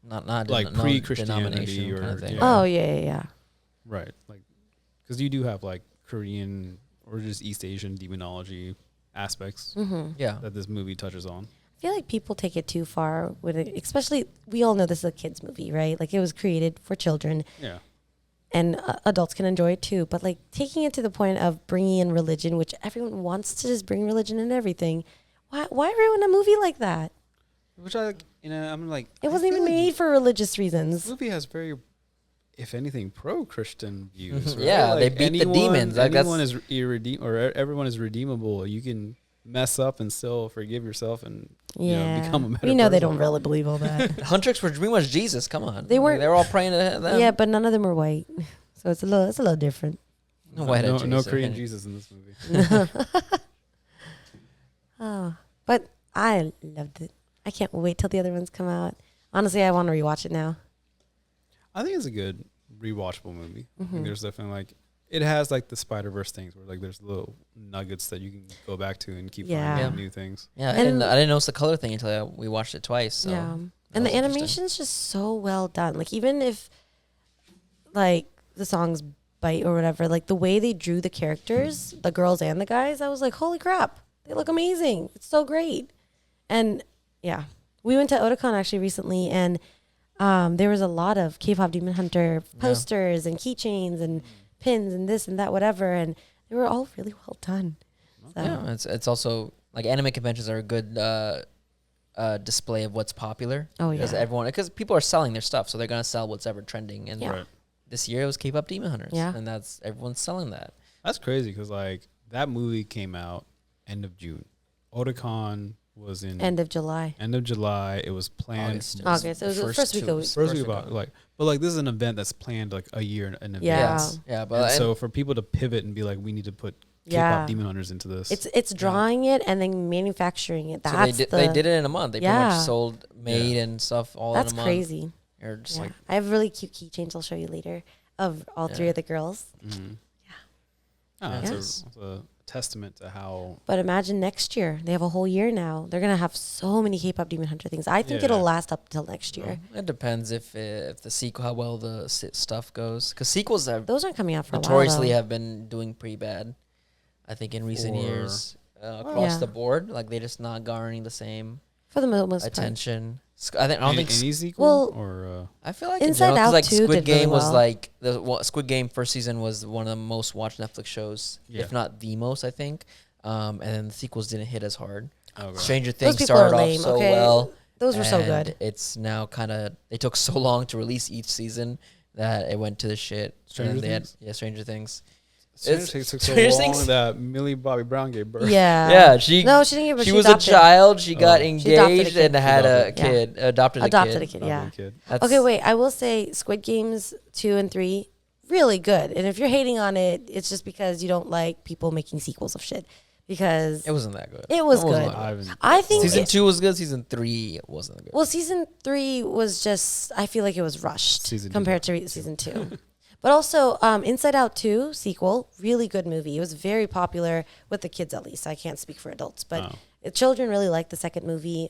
not like no pre-Christianity denomination or kind of thing. yeah. Oh yeah. right. Like because you do have like Korean or just East Asian demonology aspects Mm-hmm. Yeah. that this movie touches on. I feel like people take it too far with it, especially we all know this is a kids movie, right? Like it was created for children, Yeah. and adults can enjoy it too. But like taking it to the point of bringing in religion, which everyone wants to just bring religion and everything. Why ruin a movie like that? Which I, I'm like, It wasn't even made for religious reasons. This movie has very, if anything, pro-Christian views. Right? Yeah, like they beat the demons. Like anyone is everyone is redeemable. You can mess up and still forgive yourself and become a better We know they person. don't really believe all that. Huntrix were pretty much Jesus. Come on, They were. They were all praying to them. Yeah, but none of them were white, so it's a little different. No white no Jesus. Korean Jesus in this movie. Oh, but I loved it. I can't wait till the other ones come out. Honestly, I want to rewatch it now. I think it's a good rewatchable movie. I Mm-hmm. think there's definitely like it has like the Spider-Verse things where like there's little nuggets that you can go back to and keep finding out new things. Yeah, And- I didn't notice the color thing until we watched it twice. So Yeah, that and was the interesting. animation's just so well done. Like even if like the songs bite or whatever, like the way they drew the characters, the girls and the guys, I was like, holy crap, they look amazing. It's so great. And yeah, we went to Otakon actually recently, and there was a lot of Kpop Demon Hunter posters and keychains and pins and this and that, whatever, and they were all really well done. So. Yeah, it's also like anime conventions are a good display of what's popular. Oh, yeah. Because people are selling their stuff, so they're gonna sell what's ever trending. And Yeah. this year it was Kpop Demon Hunters. Yeah. And everyone's selling that. That's crazy because like that movie came out end of June. Otakon was in End of July. End of July. It was planned August. It was the first week of first week of like, but like this is an event that's planned like a year in advance. Yeah. Yes. Yeah, And but so for people to pivot and be like, we need to put Kpop Yeah. Demon Hunters into this. It's drawing it and then manufacturing it. so That's they did it in a month. They pretty Yeah. much sold made and stuff all That's in a month. crazy. You're just Yeah. like, I have really cute keychains I'll show you later of all three Yeah. of the girls. Mm-hmm. Yeah. That's, Yes. that's a testament to how. But imagine next year. They have a whole year now. They're going to have so many K-pop Demon Hunter things. I think Yeah. it'll last up till next year. it depends if the sequel, how well the stuff goes. Because sequels have Those aren't coming out for notoriously a while. have been doing pretty bad. I think in recent For- years across Yeah. the board, like they're just not garnering the same For the most part. attention. I don't think. Any sequel Well, or I feel like Inside in general, 'cause, Out like 2 Squid did really Game was well. like Squid Game first season was one of the most watched Netflix shows, Yeah. if not the most, I think. And then the sequels didn't hit as hard. okay. Stranger Those Things people are started lame, off so okay? well. Those were so and good. It's now kind of they took so long to release each season that it went to the shit. Stranger and then they Things? had Stranger Things. Stranger It's- Things took so Stranger long Things- that Millie Bobby Brown gave birth. Yeah. Yeah, she No, she didn't give birth. she was adopted. a child. She got Oh. She adopted a engaged kid. and had a Adopted. kid. Adopted a Adopted kid. a kid, Lovely yeah. kid. That's- Okay, wait. I will say Squid Games 2 and 3, really good. And if you're hating on it, it's just because you don't like people making sequels of shit. Because It wasn't that good. it was wasn't good. that I haven't- I think Season it- 2 was good. Season 3 wasn't good. Well, season 3 was just, I feel like it was rushed Season two. compared to season 2. But also, Inside Out 2 sequel, really good movie. It was very popular with the kids, at least. I can't speak for adults, but children really liked the second movie.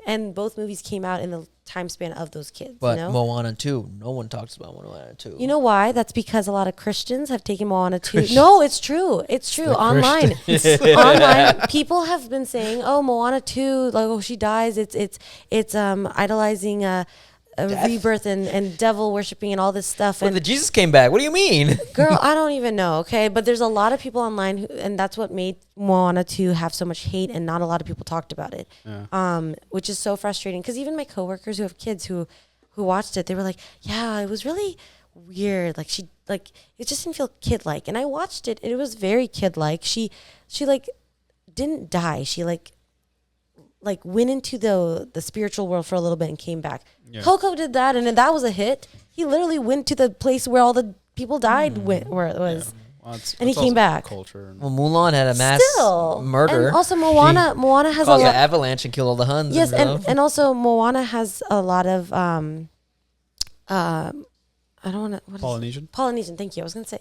And both movies came out in the time span of those kids. But you know? Moana 2, no one talks about Moana 2. You know why? That's because a lot of Christians have taken Moana 2. No, it's true. It's true. Online. Online, people have been saying, "Oh, Moana 2, like oh she dies. It's idolizing a rebirth and devil worshiping and all this stuff." When And the Jesus came back, what do you mean? girl, I don't even know, okay? But there's a lot of people online and that's what made Moana 2 have so much hate and not a lot of people talked about it. Yeah. Which is so frustrating because even my coworkers who have kids who watched it, they were like, "Yeah, it was really weird. Like it just didn't feel kid-like." And I watched it and it was very kid-like. She like didn't die. She like went into the spiritual world for a little bit and came back. Yeah. Coco did that and then that was a hit. He literally went to the place where all the people died where it was. Well, And he it's came also back. Culture. And Well, Mulan had a mass Still murder. And also Moana has a caused an lot. avalanche and killed all the Huns. Yes, and and also Moana has a lot of I don't want to Polynesian. Polynesian. Thank you. I was gonna say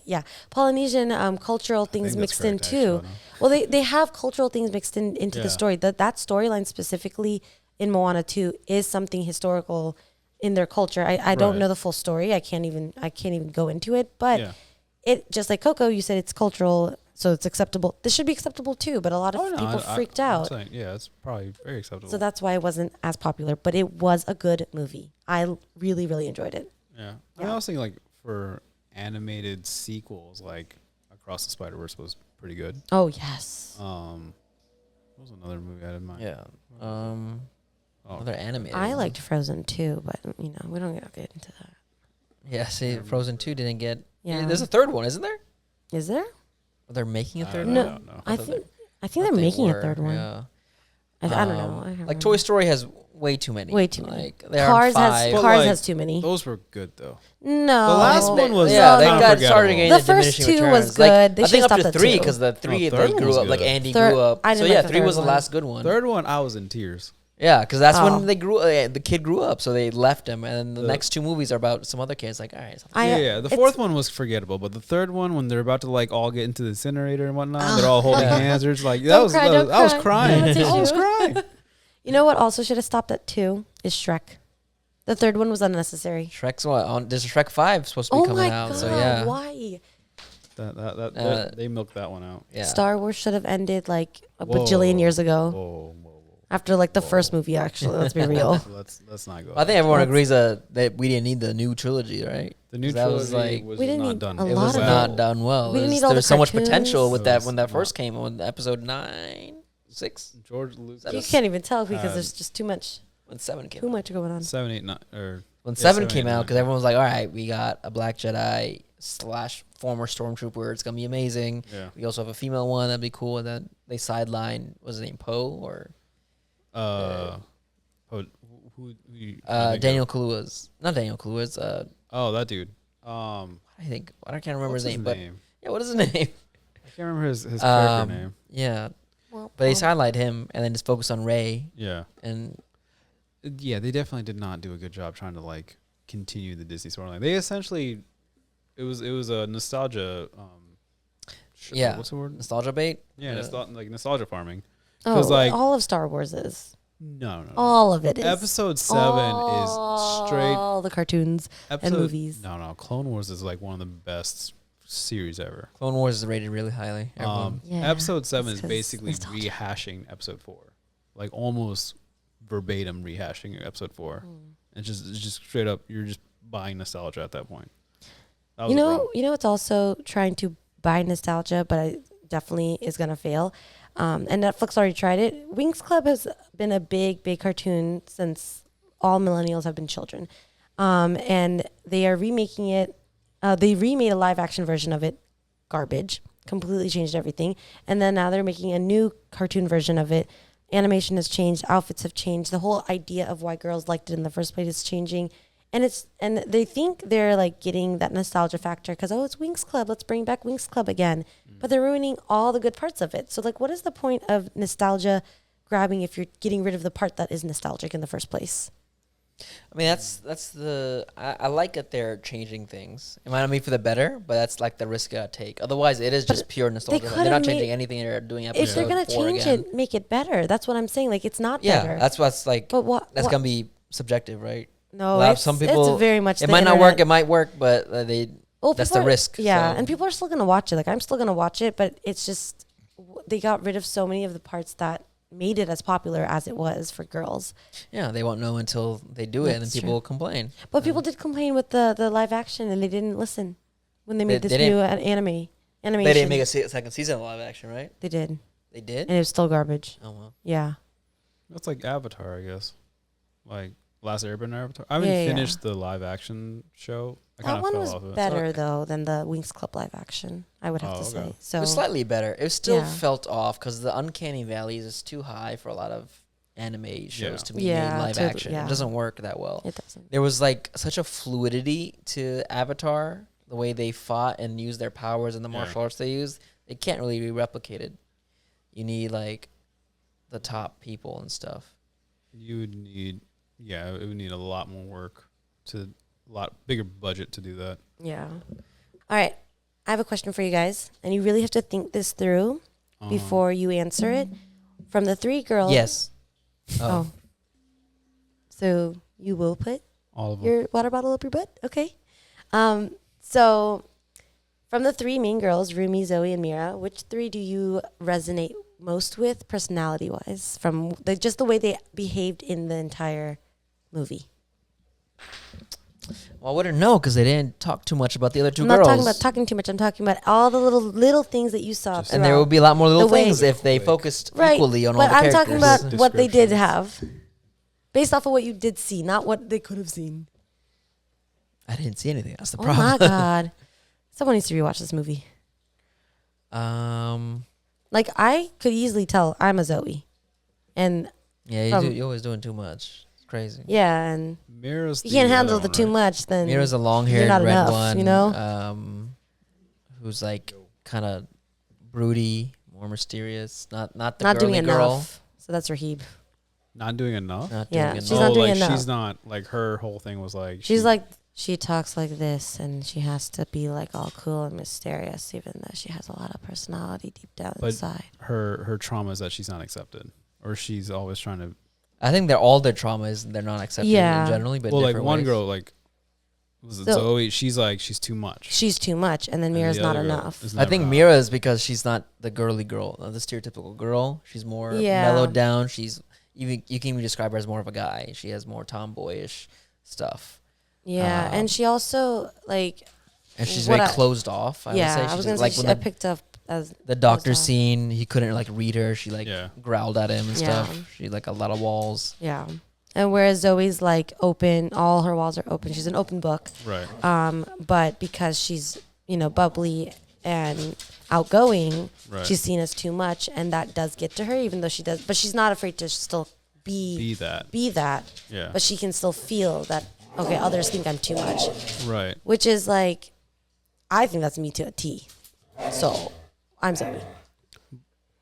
Polynesian cultural things think that's mixed in correct, actually, I too. don't know. Well, they have cultural things mixed into Yeah. the story. That storyline specifically in Moana 2 is something historical in their culture. I don't Right. know the full story. I can't even go into it. But Yeah. it just like Coco, you said it's cultural, so it's acceptable. This should be acceptable too. But a lot of Oh, no, people freaked I'm out. saying, yeah, it's probably very acceptable. So that's why it wasn't as popular, but it was a good movie. I really, really enjoyed it. yeah. I mean, I was thinking like for animated sequels, like Across the Spider-Verse was pretty good. Oh, yes. What was another movie I had in mind? yeah. Other animated. I liked Frozen too, but we don't get into that. Yeah, see, Frozen 2 didn't get. Yeah. There's a third one, isn't there? Is there? They're making a third No, one. I think they're making a third one. Yeah. I don't know. I don't like Toy Story has way too many. Way too many. Like, there Cars are 5. has too many. Those were good though. No, The last one was they got started getting the first 2 was good. Like, they I think should up stop to at 3 2. because the 3 third they one grew was up. Like good. Andy Third- grew up. I So didn't like yeah, the 3 was third the one. last good one. Third one, I was in tears. Yeah, because that's Oh. when they grew. The kid grew up, so they left him, and the next 2 movies are about some other kids. Like, all right, The fourth one was forgettable, but the third one, when they're about to like all get into the incinerator and whatnot, they're all holding hands. They're just like I was crying. I was crying. You know what also should have stopped at 2 is Shrek. The third one was unnecessary. Shrek's what? There's a Shrek 5 supposed to be coming out. So yeah, why? They milked that one out. yeah. Star Wars should have ended like a Whoa. bajillion years ago. Whoa. After like the first movie, actually. Let's be real. Let's not go. I think everyone agrees that we didn't need the new trilogy, right? The new that was trilogy like- was We didn't not need done. a It lot was of not it. done well. We didn't need all There the was so much cartoons. potential with It that was when that not. first came on episode 9, 6, George Lucas. You can't even tell because there's just too much when 7 came. too much going on. 7, 8, 9, or When Yeah, 7 7, came 8, out, 9. because everyone was like, all right, we got a Black Jedi / former Stormtrooper. It's going to be amazing. yeah. We also have a female one. That'd be cool. And then they sidelined, was his name Poe or Who Daniel Kaluuya's. Not Daniel Kaluuya's. that dude. I think, I can't remember What's his name. But yeah, what is his name? I can't remember his character name. Yeah. Well, But they sidelined him and then just focused on Rey. Yeah. And Yeah, they definitely did not do a good job trying to like continue the Disney storyline. They essentially, it was a nostalgia. Yeah. What's the word? nostalgia bait. Yeah, like nostalgia farming. Oh, 'Cause, like- all of Star Wars is. No. All of it is. Episode 7 is straight. All the cartoons and movies. No. Clone Wars is like one of the best series ever. Clone Wars is rated really highly. Everyone. Yeah, Episode 7 it's is 'cause basically nostalgia. rehashing episode 4, like almost verbatim rehashing episode 4. It's just straight up. You're just buying nostalgia at that point. That was the problem. It's also trying to buy nostalgia, but it definitely is gonna fail. And Netflix already tried it. Winx Club has been a big cartoon since all millennials have been children, and they are remaking it. They remade a live action version of it, garbage, completely changed everything, and then now they're making a new cartoon version of it. Animation has changed, outfits have changed, the whole idea of why girls liked it in the first place is changing. And they think they're like getting that nostalgia factor because, it's Winx Club, let's bring back Winx Club again. But they're ruining all the good parts of it. So like, what is the point of nostalgia grabbing if you're getting rid of the part that is nostalgic in the first place? I mean, I like that they're changing things. It might not be for the better, but that's like the risk I take. Otherwise, it is just pure nostalgia. could They're have not changing made- anything. They're doing episode If they're gonna 4 change again. it, make it better. That's what I'm saying. Like, it's not Yeah, better. that's what's like. But what? That's what- gonna be subjective, right? No, Well, it's, some people- it's very much. It the might not work. internet. It might work, but that's the risk. Yeah, so. and people are still gonna watch it. Like, I'm still gonna watch it, but it's just they got rid of so many of the parts that made it as popular as it was for girls. Yeah, they won't know until they do it, and then That's people true. will complain. But people did complain with the live action, and they didn't listen when they made They this didn't- new animation. They didn't make a second season of live action, right? They did, They did. and it was still garbage. Oh well. Yeah, That's like Avatar, I guess. Like Last Airbender Avatar. I haven't Yeah. finished the live action show. I kind that of one fell was off of it. better though than the Winx Club live action. I would have to okay. say. So It was slightly better. It was still Yeah. felt off because the uncanny values is too high for a lot of anime shows to be Yeah, made live totally, action. yeah. It doesn't work that well. it doesn't. There was like such a fluidity to Avatar, the way they fought and used their powers and the martial arts they used. It can't really be replicated. You need like the top people and stuff. You would need, it would need a lot more work a lot bigger budget to do that. Yeah. All right. I have a question for you guys, and you really have to think this through before you answer it. From the 3 girls. Yes. Oh. So you will put All of them. your water bottle up your butt? Okay. So from the 3 main girls, Rumi, Zoe, and Mira, which 3 do you resonate most with personality-wise from just the way they behaved in the entire movie? Well, I wouldn't know because they didn't talk too much about the other 2 I'm girls. not talking about talking too much. I'm talking about all the little things that you saw. And there would be a lot more little The way- things if they focused right, equally on all but the I'm characters. talking about what they did have. Based off of what you did see, not what they could have seen. I didn't see anything. That's the Oh problem. my God. Someone needs to rewatch this movie. Like, I could easily tell I'm a Zoe. And Yeah, you're always doing too much. It's crazy. yeah, and Mira's you can't handle other the one, too right? much, then Mira's a you're long-haired not red enough, one, you know? Who's like kind of broody, more mysterious. Not the not doing girly girl. enough. So that's Rahib. Not doing enough. Not Yeah, doing she's enough. not doing like enough. she's not like her whole thing was like She's like, she talks like this, and she has to be like all cool and mysterious, even though she has a lot of personality deep down But inside. her trauma is that she's not accepted, or she's always trying to. I think all their trauma is they're not accepted Yeah. generally, but Well, like different one ways. girl, like was it So- Zoe? She's like she's too much. She's too much, and then And Mira's the not other girl enough. is I never think enough. Mira is because she's not the girly girl, the stereotypical girl. She's more Yeah. mellowed down. She's you can even describe her as more of a guy. She has more tomboyish stuff, Yeah, and she also like and she's What very I- closed off. I would say. I She's was gonna like say when I the, picked up as the doctor off. scene, he couldn't like read her. She like Yeah. growled at him and Yeah. stuff. She like a lot of walls. yeah, and whereas Zoe's like open, all her walls are open. She's an open book. Right. But because she's bubbly and outgoing, Right. she's seen as too much, and that does get to her. Even though she does, but she's not afraid to still Be that. be that. Yeah. But she can still feel that. Okay, others think I'm too much, Right. which is like, I think that's me to a T. So I'm Zoe.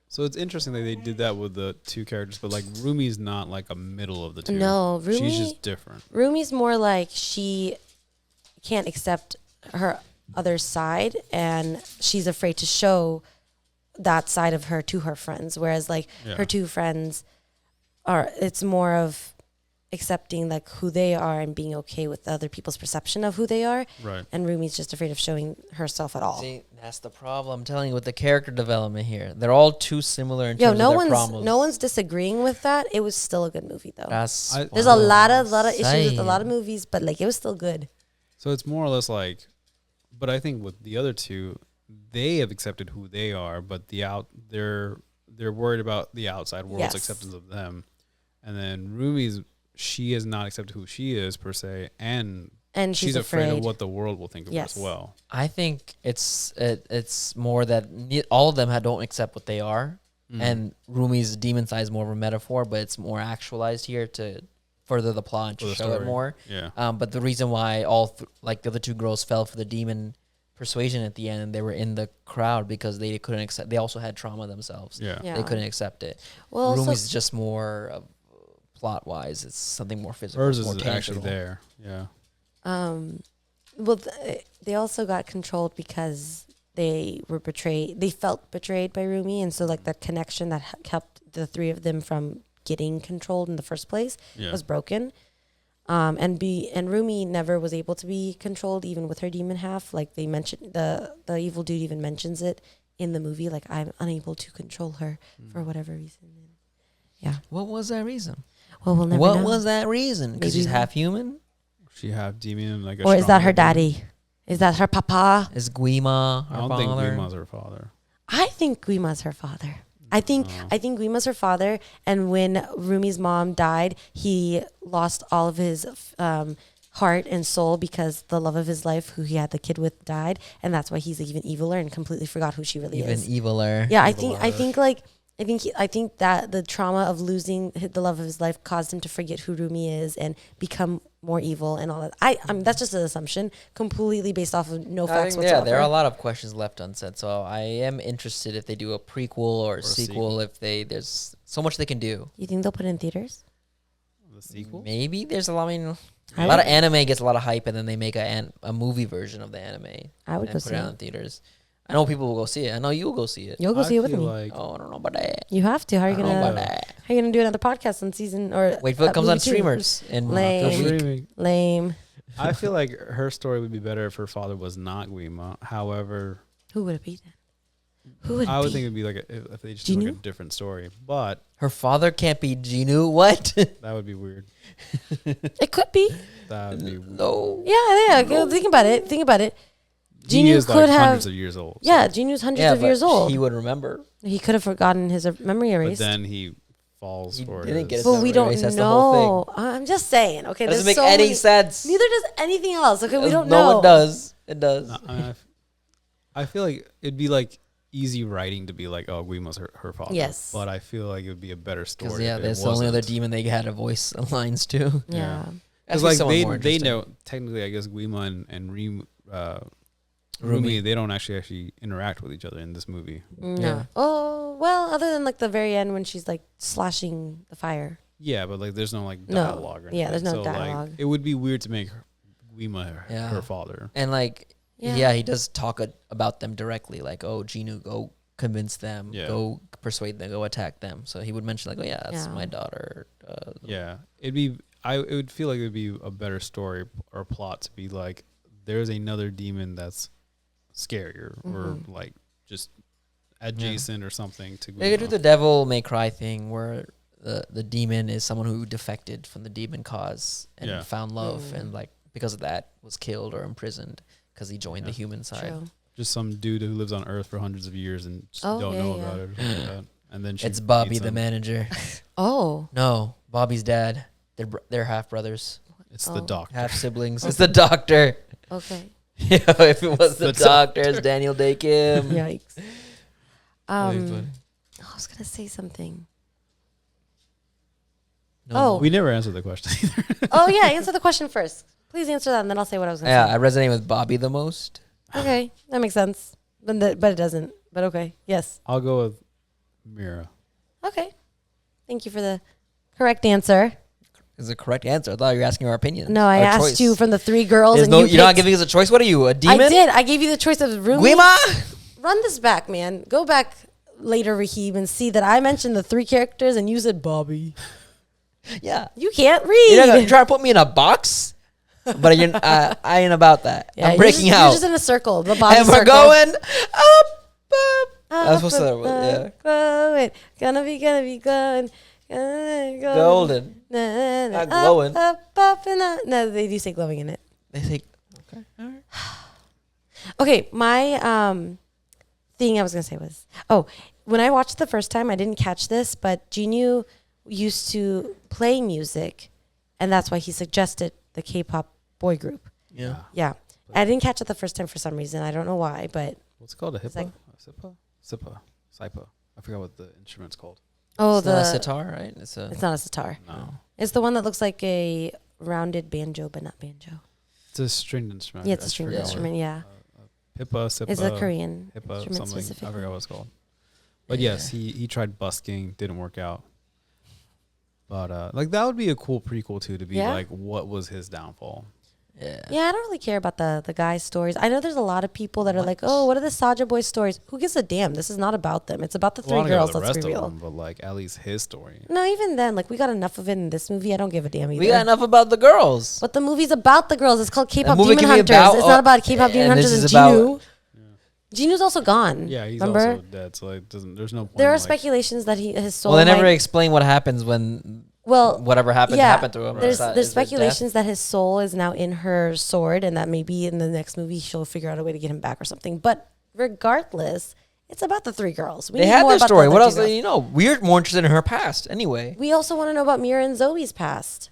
So it's interesting that they did that with the two characters, but like Rumi's not like a middle of the two. No, she's Rumi- just different. Rumi's more like she can't accept her other side, and she's afraid to show that side of her to her friends. Whereas like Yeah. her two friends it's more of accepting like who they are and being okay with other people's perception of who they are. Right. And Rumi's just afraid of showing herself at all. See, that's the problem. I'm telling you, with the character development here, they're all too similar in Yo, terms no of their one's problems. no one's disagreeing with that. It was still a good movie though. That's There's what a I'm lot of issues with a lot of saying. movies, but like it was still good. So it's more or less like, but I think with the other two, they have accepted who they are, but they're worried about the outside world's Yes. acceptance of them. And then she has not accepted who she is per se, and she's afraid of what the world will think of Yes. her as well. I think it's more that all of them don't accept what they are, and Rumi's demon side is more of a metaphor, but it's more actualized here to further the plot and For to the show it story. more. Yeah. But the reason why like the other two girls fell for the demon persuasion at the end, and they were in the crowd because they couldn't accept. They also had trauma themselves. Yeah. Yeah. They couldn't accept it. Well, Rumi's just more plot wise. It's something more physical. Hers more is tangible. actually there. Yeah. well, they also got controlled because they were betrayed. They felt betrayed by Rumi, and so like the connection that kept the three of them from getting controlled in the first place Yeah. was broken. And Rumi never was able to be controlled, even with her demon half. Like they mentioned, the evil dude even mentions it in the movie. Like, I'm unable to control her for whatever reason. Yeah. What was that reason? Well, we'll never What know. was that reason? Because Maybe she's half human. She have demon like a Or is that her stronger demon? daddy? Is that her papa? Is Guima her I don't father? think Guima's her father. I think Guima's her father. I think Guima's her father. And when Rumi's mom died, he lost all of his heart and soul because the love of his life, who he had the kid with, died, and that's why he's even eviler and completely forgot who she really Even is. eviler. Yeah, I think that the trauma of losing the love of his life caused him to forget who Rumi is and become more evil and all that. I mean, that's just an assumption, completely based off of no facts whatsoever. Yeah, there are a lot of questions left unsaid. So I am interested if they do a prequel or a sequel. If there's so much they can do. You think they'll put it in theaters? The sequel? Maybe there's a lot. I mean, a lot of anime gets a lot of hype, and then they make a movie version of the anime. I would and go put see it out it. in theaters. I know people will go see it. I know you will go see it. You'll go see it with feel me. like Oh, I don't know about that. You have to. How are you I don't know about gonna? that. How are you gonna do another podcast on season or Wait till it comes on movie two? streamers and Lame. Lame. I feel like her story would be better if her father was not Guima. However, Who would it be then? Who would it I would be? think it'd be like if they just did like a Genu? different story. But Her father can't be Genu. What? that would be weird. It could be. That would be weird. No. Yeah. Think about it. Genie Genu is could like have. hundreds of years old. so- Yeah, Genu's hundreds of but years old. He would remember. He could have forgotten his memory But erased. then he falls He for didn't get his. it. But we don't That's the whole know. I'm just saying. Okay, That doesn't there's make so any many- sense. Neither does anything else. Okay, we don't No, know. it does. It does. I feel like it'd be like easy writing to be like, oh, Guima's her father. Yes. But I feel like it would be a better story. Because yeah, if it that's the only other wasn't. demon they had a voice lines to. Yeah. Because like they know technically, I guess Guima and Rumi, they don't actually interact with each other in this movie. No. Yeah. Oh well, other than like the very end when she's like slashing the fire. Yeah, but like there's no like No. dialogue. Or Yeah, there's anything. no So, dialogue. Like, it would be weird to make Guima Yeah. her father. And like, Yeah. yeah, he does talk about them directly. Like, oh, Genu, go convince them. Yeah. Go persuade them. Go attack them. So he would mention like, oh yeah, that's Yeah. my daughter. Yeah, it would feel like it would be a better story or plot to be like there's another demon that's scarier or like just adjacent or something to. They could do the Devil May Cry thing where the demon is someone who defected from the demon cause and Yeah. found love and like because of that was killed or imprisoned because he joined the human side. True. Just some dude who lives on Earth for hundreds of years and just Oh, don't yeah, know yeah. about it. Or something like that. And then It's Bobby, meets the him. manager. Oh. No, Bobby's dad. They're half brothers, It's the Oh. doctor. half siblings. It's the doctor. Okay. Yeah, if it was the The doctor, it's Daniel Day Kim. Yikes. Funny. I was gonna say something. No Oh. more. We never answered the question either. Oh yeah, answer the question first. Please answer that, and then I'll say what I was gonna Yeah, say. I resonate with Bobby the most. Okay, that makes sense. But it doesn't. But okay, yes. I'll go with Mira. Okay. Thank you for the correct answer. Is the correct answer? I thought you were asking our opinion. No, I Our asked choice. you from the three girls, There's and no, you you're not picked- giving us a choice. What are you, a demon? I did. I gave you the choice of Rumi. Guima? Run this back, man. Go back later, Rahib, and see that I mentioned the three characters, and you said Bobby. Yeah. You can't read. You're not gonna try to put me in a box? But you're, I ain't about that. Yeah, I'm you're breaking just, out. You're just in a circle. The Bobby And we're circle. going up. I was supposed to, yeah. Glowing, gonna be going. Golden. Not glowing. Up, and up. No, they do say glowing in it. They say, okay. All right. Okay, my thing I was gonna say was, when I watched it the first time, I didn't catch this, but Genu used to play music, and that's why he suggested the K-pop boy group. Yeah. Yeah, I didn't catch it the first time for some reason. I don't know why, but What's it called? A It's hippa? like- Sipa? I forgot what the instrument's called. oh, It's not a the sitar, right? It's a. it's not a sitar. No. It's the one that looks like a rounded banjo, but not banjo. It's a stringed instrument. Yeah, it's I a stringed forgot what- instrument. Yeah, Hippa, Sipa. it's a Korean Hippa, instrument something. I specifically. forgot what it's called. But yes, he tried busking, didn't work out. But like that would be a cool prequel too, to be Yeah? like what was his downfall. Yeah. Yeah, I don't really care about the guys' stories. I know there's a lot of people that are like, oh, what are the Saja boys' stories? Who gives a damn? This is not about them. It's about the Well, I three don't care girls. about the Let's rest be of real. them, but like at least his story. No, even then, like we got enough of it in this movie. I don't give a damn either. We got enough about the girls. But the movie's about the girls. It's called K-pop movie Demon can be Hunters. about- It's not about K-pop Demon and this Hunters and is about- Genu. Genu's also gone. Yeah, he's remember? also dead, so like there's no point. There are like, speculations that his soul. Well, they never might- explain what happens when well, whatever happened happened to him. There's Is that- there's is there death? speculations that his soul is now in her sword, and that maybe in the next movie she'll figure out a way to get him back or something. But regardless, it's about the three girls. We They need had more their about story. the What two else? girls. You know, we're more interested in her past anyway. We also want to know about Mira and Zoe's past.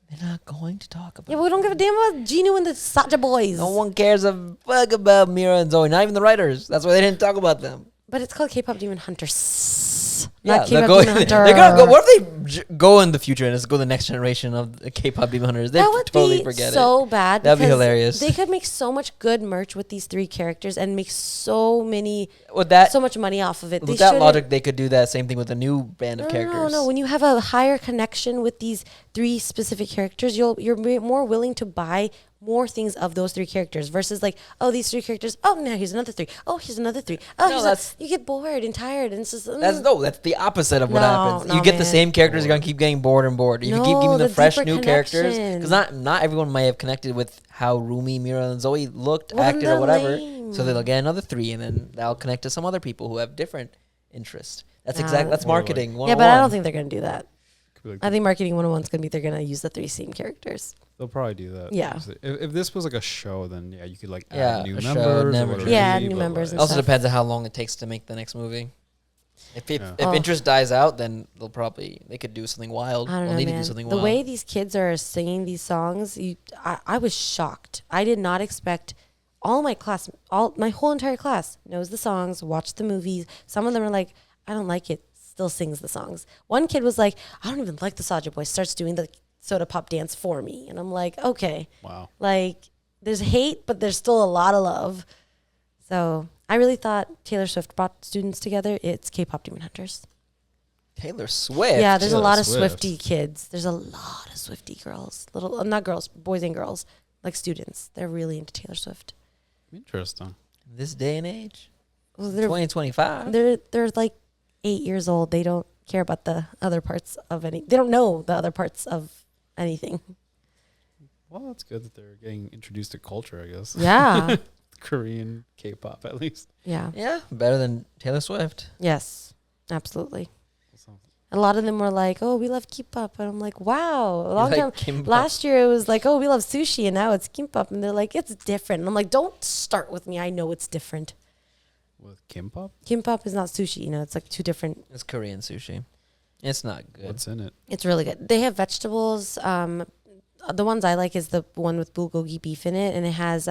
They're not going to talk about. Yeah, but we don't give a damn about Genu and the Saja boys. No one cares a fuck about Mira and Zoe. Not even the writers. That's why they didn't talk about them. But it's called K-pop Demon Hunters. Yeah, Not they're K-pop going. Demon They're gonna go. Hunter. What if they go in the future and just go the next generation of the K-pop Demon Hunters? They That would totally be forget so it. bad. That'd be because hilarious. They could make so much good merch with these three characters and make so With that, so much money off of it. with that logic, they could do that same thing with a new band of characters. No. When you have a higher connection with these three specific characters, you're more willing to buy more things of those three characters versus like, oh, these three characters. Oh, now here's another three. Oh, here's another three. Oh, No, you get bored and tired, and it's just That's the opposite of what No, happens. no, You get the man. same characters, you're gonna keep getting bored and bored. If you keep No, giving the the fresh deeper new characters, connection. because not everyone might have connected with how Rumi, Mira, and Zoe looked, Well, then acted, or they're whatever. lame. So they'll get another three, and then that'll connect to some other people who have different interests. That's Nah. That's Or like- marketing. yeah, but I don't think they're gonna do that. Could be like I think marketing 101 is gonna be they're gonna use the three same characters. they'll probably do that. Yeah. If this was like a show, then yeah, you could like Yeah, add new a show, members. never or whatever, change. Yeah, but, new members and Also stuff. depends on how long it takes to make the next movie. If interest dies out, then they could do something wild. I don't know, They'll need man. to do something The wild. way these kids are singing these songs, I was shocked. I did not expect my whole entire class knows the songs, watched the movies. Some of them are like, I don't like it, still sings the songs. One kid was like, I don't even like the Soulja Boy, starts doing the soda pop dance for me. And I'm like, okay. Wow. Like, there's hate, but there's still a lot of love. So I really thought Taylor Swift brought students together. It's Kpop Demon Hunters. Taylor Swift. Yeah, there's a lot of Swift. Swiftie kids. There's a lot of Swiftie girls. Not girls, boys and girls, like students. They're really into Taylor Swift. Interesting. This day and age. Well, 2025. they're like 8 years old. They don't care about the other parts of they don't know the other parts of anything. Well, that's good that they're getting introduced to culture, I guess. Yeah. Korean K-pop, at least. Yeah. Yeah, better than Taylor Swift. Yes, absolutely. So, A lot of them were like, oh, we love K-pop. And I'm like, wow. A long Like time. Kimbap. Last year it was like, oh, we love sushi. And now it's K-pop. And they're like, it's different. And I'm like, don't start with me. I know it's different. with Kimbap? Kimbap is not sushi. It's like two different. It's Korean sushi. It's not good. What's in it? It's really good. They have vegetables. The ones I like is the one with bulgogi beef in it. And it has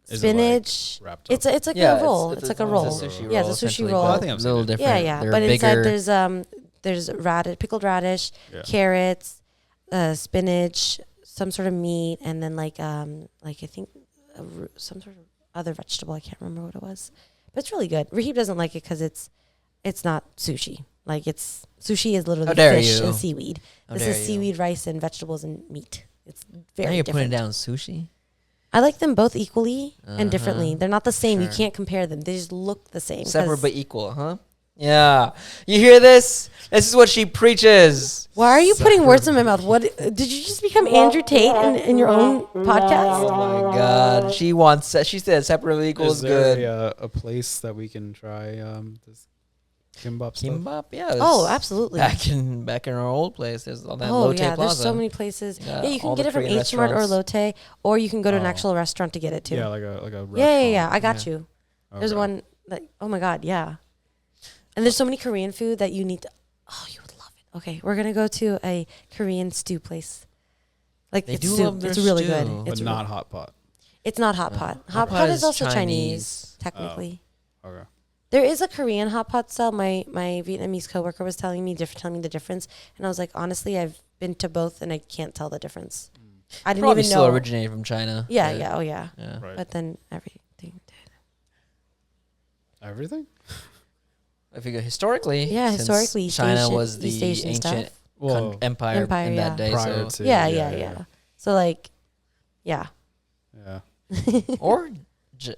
spinach. Wrapped up? It's like a roll. It's like a roll. It's a sushi roll. Yeah, it's a sushi essentially, roll. but Oh, I think I've a seen little it. different. Yeah, yeah. They're But bigger. inside there's pickled radish, Yeah. carrots, spinach, some sort of meat, and then like I think some sort of other vegetable. I can't remember what it was, but it's really good. Rahib doesn't like it because it's not sushi. Like sushi is literally How dare fish you. and seaweed. How This dare is you. seaweed, rice, and vegetables and meat. It's very Now you're different. putting down sushi. I like them both equally and differently. Uh-huh. They're not the same. You Sure. canyou compare them. They just look the same. Separate 'cause- but equal, huh? Yeah. You hear this? This is what she preaches. Why are you putting words in my mouth? What did you just become Andrew Tate in your own podcast? Oh my God. She said separate but equal is Is there good. a place that we can try this Kimbap stuff? Kimbap? Yeah. Oh, it's absolutely. Back in our old place, there's all that Oh Lotte yeah, Plaza. there's so many places. Yeah, Yeah, you can all get the it from Korean H Mart or restaurants. Lotte, or you can go to an Oh. actual restaurant to get it too. Yeah, like a restaurant. Yeah. I got Yeah. you. There's Okay. one that. Oh my God, yeah. And there's so many Korean food that you need to. Oh, you would love it. Okay, we're gonna go to a Korean stew place. Like They it's do soup. love their It's really stew. good. But It's not hot pot. It's not hot pot. Hot pot is also Chinese, technically. Okay. There is a Korean hot pot style. My Vietnamese coworker was telling me the difference, and I was like, honestly, I've been to both, and I can't tell the difference. I didn't Probably even still know. originated from China. Yeah, but- yeah, oh yeah. Yeah. Right. But then everything did. Everything? If you go historically, Yeah, since historically, East China Asian- was the East Asian ancient stuff. Well, empire in yeah. that day. prior So. to Yeah. So like, yeah. Yeah. Or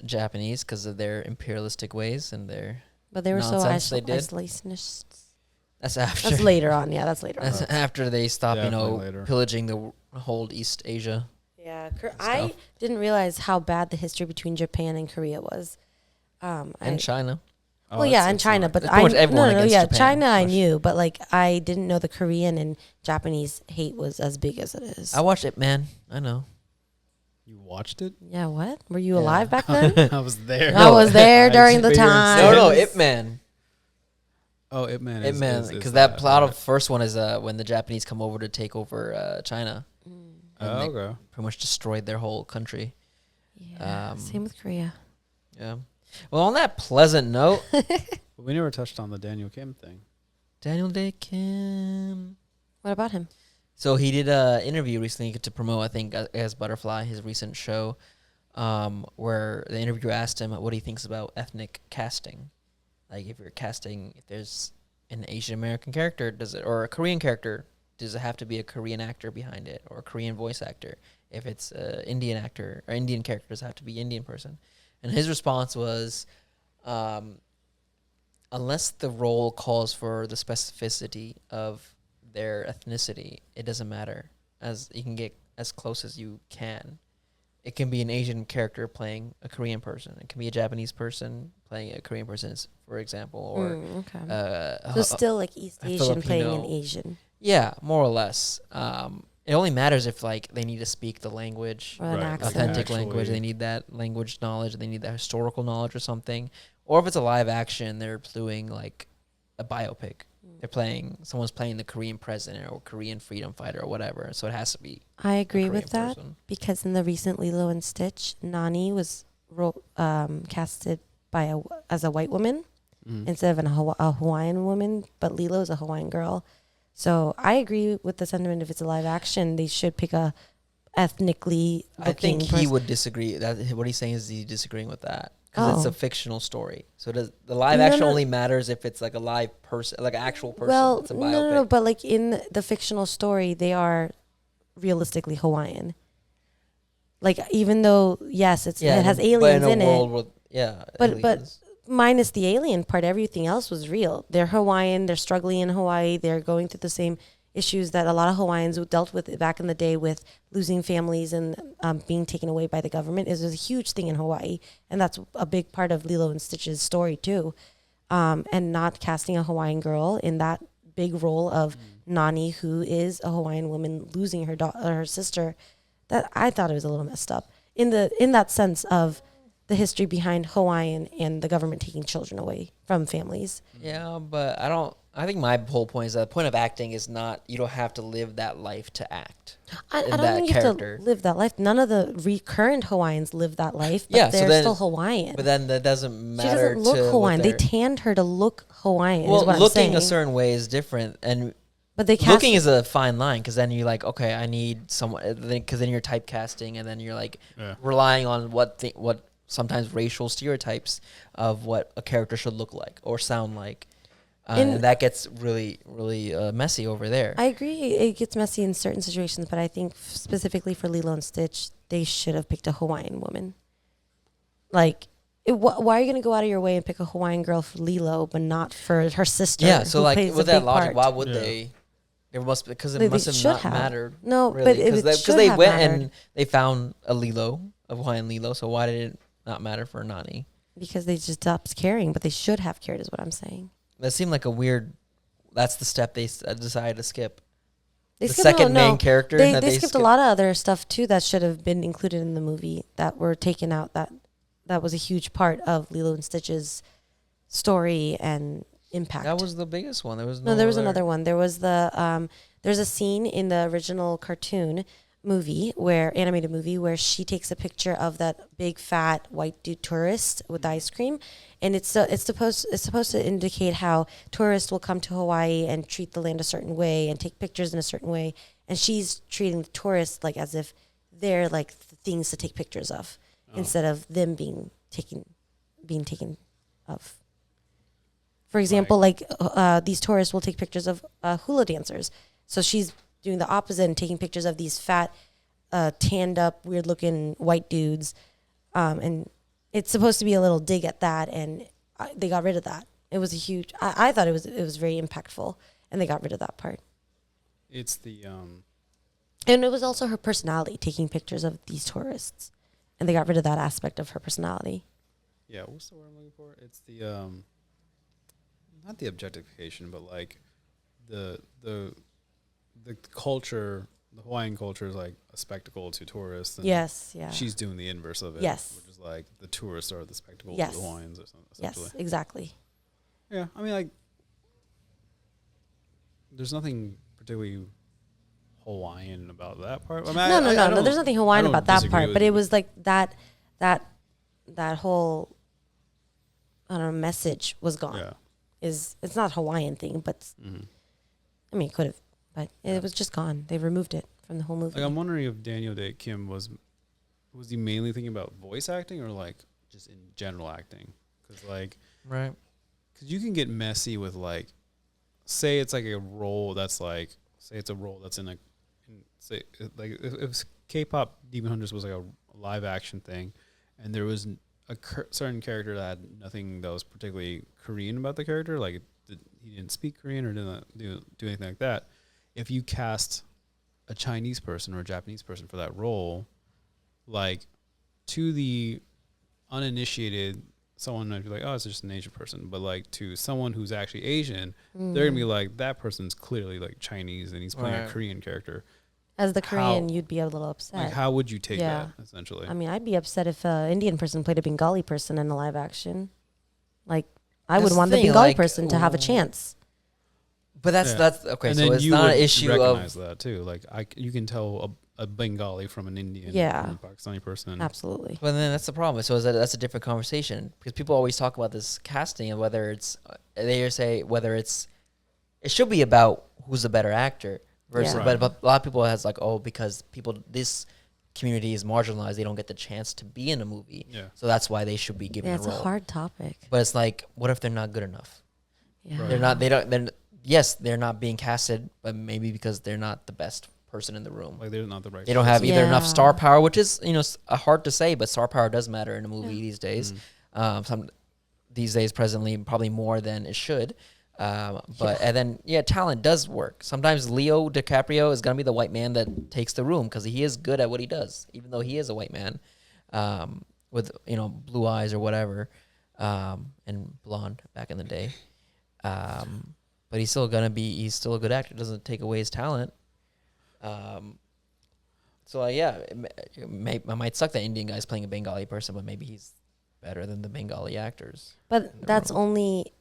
Japanese because of their imperialistic ways and their. But they were Nonsense so they did. isolationists. That's after. That's later on. Yeah, that's later on. That's after they stopped, Definitely later. pillaging the whole East Asia. Yeah, I didn't realize how bad the history between Japan and Korea was. And China. Oh, Well, yeah, it's- in it's China, not- but It's pretty much everyone against yeah, Japan, China I pretty much. knew, but like I didn't know the Korean and Japanese hate was as big as it is. I watched it, man. I know. You watched it? Yeah, what? Were you Yeah. alive back then? I was there. I was there during the figured time. so. No, Yes. Ip Man. Oh, Ip Man. Ip Man. Because that plot of first one is when the Japanese come over to take over China. Oh, they- okay. Pretty much destroyed their whole country. Yeah, same with Korea. Yeah. Well, on that pleasant note, But we never touched on the Daniel Kim thing. Daniel Day Kim. What about him? So he did an interview recently to promote, I think, as Butterfly, his recent show, where the interviewer asked him what he thinks about ethnic casting. Like if you're casting, if there's an Asian American character, or a Korean character, does it have to be a Korean actor behind it or a Korean voice actor? If it's an Indian actor or Indian character, does it have to be an Indian person? And his response was, unless the role calls for the specificity of their ethnicity, it doesn't matter. As you can get as close as you can. It can be an Asian character playing a Korean person. It can be a Japanese person playing a Korean person, for example, or Okay. So still like East a Asian playing an Filipino. Asian. yeah, more or less. It only matters if like they need to speak the language, Or an Right. accent. authentic Actually- language. They need that language knowledge. They need that historical knowledge or something. Or if it's a live action, they're doing like a biopic. Someone's playing the Korean president or Korean freedom fighter or whatever. So it has to be. I agree with that because in the recent Lilo and Stitch, Nani was casted as a white woman instead of a Hawaiian woman, but Lilo is a Hawaiian girl. So I agree with the sentiment. If it's a live action, they should pick a ethnically looking I think he person. would disagree. What he's saying is he's disagreeing with that. Because it's a fictional story. So the live action only matters if it's like a live person, like an actual person. Well, it's a biopic. no, but like in the fictional story, they are realistically Hawaiian. Like even though, yes, it has aliens in it. But minus the alien part, everything else was real. They're Hawaiian. They're struggling in Hawaii. They're going through the same issues that a lot of Hawaiians dealt with back in the day with losing families and being taken away by the government. Is a huge thing in Hawaii, and that's a big part of Lilo and Stitch's story too. And not casting a Hawaiian girl in that big role of Nani, who is a Hawaiian woman losing her sister, that I thought it was a little messed up in that sense of the history behind Hawaiian and the government taking children away from families. Yeah, but I think my whole point is that the point of acting is not, you don't have to live that life to act. I don't think you have to live that life. None of the recurrent Hawaiians live that life, but they're still Hawaiian. But then that doesn't matter. She doesn't look Hawaiian. They tanned her to look Hawaiian. Well, is what looking I'm saying. a certain way is different, but looking is a fine line because then you're like, okay, I need someone, because then you're typecasting, and then you're like relying on what sometimes racial stereotypes of what a character should look like or sound like. And that gets really, really messy over there. I agree. It gets messy in certain situations, but I think specifically for Lilo and Stitch, they should have picked a Hawaiian woman. Like, why are you going to go out of your way and pick a Hawaiian girl for Lilo, but not for her sister? Yeah, so like with that logic, why would they? It must because it must have not mattered. No, really, but because they went and they found a Hawaiian Lilo. So why did it not matter for Nani? Because they just stopped caring, but they should have cared, is what I'm saying. That seemed like a weird. That's the step they decided to skip. The second main character. They skipped a lot of other stuff too that should have been included in the movie that were taken out. That was a huge part of Lilo and Stitch's story and impact. That was the biggest one. There was another one. There was there's a scene in the original cartoon animated movie where she takes a picture of that big fat white dude tourist with ice cream, and it's supposed to indicate how tourists will come to Hawaii and treat the land a certain way and take pictures in a certain way, and she's treating the tourists like as if they're like the things to take pictures of instead of them being taken of. For example, these tourists will take pictures of hula dancers, so she's doing the opposite and taking pictures of these fat, tanned up, weird looking white dudes. And it's supposed to be a little dig at that. And they got rid of that. It was a huge, I thought it was very impactful, and they got rid of that part. It's the, and it was also her personality, taking pictures of these tourists, and they got rid of that aspect of her personality. Yeah. What's the word I'm looking for? It's the, not the objectification, but like the culture, the Hawaiian culture is like a spectacle to tourists. And yes, yeah. She's doing the inverse of it. Yes. Which is like the tourists are the spectacle yes. to the Hawaiians or something. Yes, exactly. Yeah, I mean, like, there's nothing particularly Hawaiian about that part. I mean, no. There's nothing Hawaiian about that part, but it was like that whole, I don't know, message was gone. Yeah. It's not a Hawaiian thing, but I mean, it could have, but it was just gone. They removed it from the whole movie. Like, I'm wondering if Daniel Day Kim was he mainly thinking about voice acting or like just in general acting? Because like, right, because you can get messy with like, say it's like a role that's like, say it's a role that's in say like if Kpop Demon Hunters was like a live action thing, and there was a certain character that had nothing that was particularly Korean about the character, like he didn't speak Korean or didn't do anything like that. If you cast a Chinese person or a Japanese person for that role, like to the uninitiated, someone might be like, oh, it's just an Asian person. But like to someone who's actually Asian, they're gonna be like, that person's clearly like Chinese and he's playing a Korean character. As the Korean, you'd be a little upset. Like, how would you take that, essentially? I mean, I'd be upset if an Indian person played a Bengali person in a live action. Like, I That's would the want the thing, Bengali like, person to have a chance. But that's okay. And So then it's you not would an issue recognize of that too. Like you can tell a Bengali from an Indian, Yeah. from a Pakistani person. Absolutely. But then that's the problem. So that's a different conversation because people always talk about this casting and whether it's they say whether it should be about who's the better actor versus. Yeah. But a lot of people has like because this community is marginalized, they don't get the chance to be in a movie. Yeah. So that's why they should be given Yeah, a it's role. a hard topic. But it's like, what if they're not good enough? Yeah. Right. They're not. They don't. Then yes, they're not being casted, but maybe because they're not the best person in the room. Like they're not the right. They don't have person. either enough Yeah. star power, which is hard to say, but star power does matter in a movie Yeah. these days. Mm. These days, presently, probably more than it should. And then talent does work. Sometimes Leo DiCaprio is gonna be the white man that takes the room because he is good at what he does, even though he is a white man, with blue eyes or whatever, and blonde back in the day. But he's still a good actor. It doesn't take away his talent. It might suck that Indian guy's playing a Bengali person, but maybe he's better than the Bengali actors. But that's only,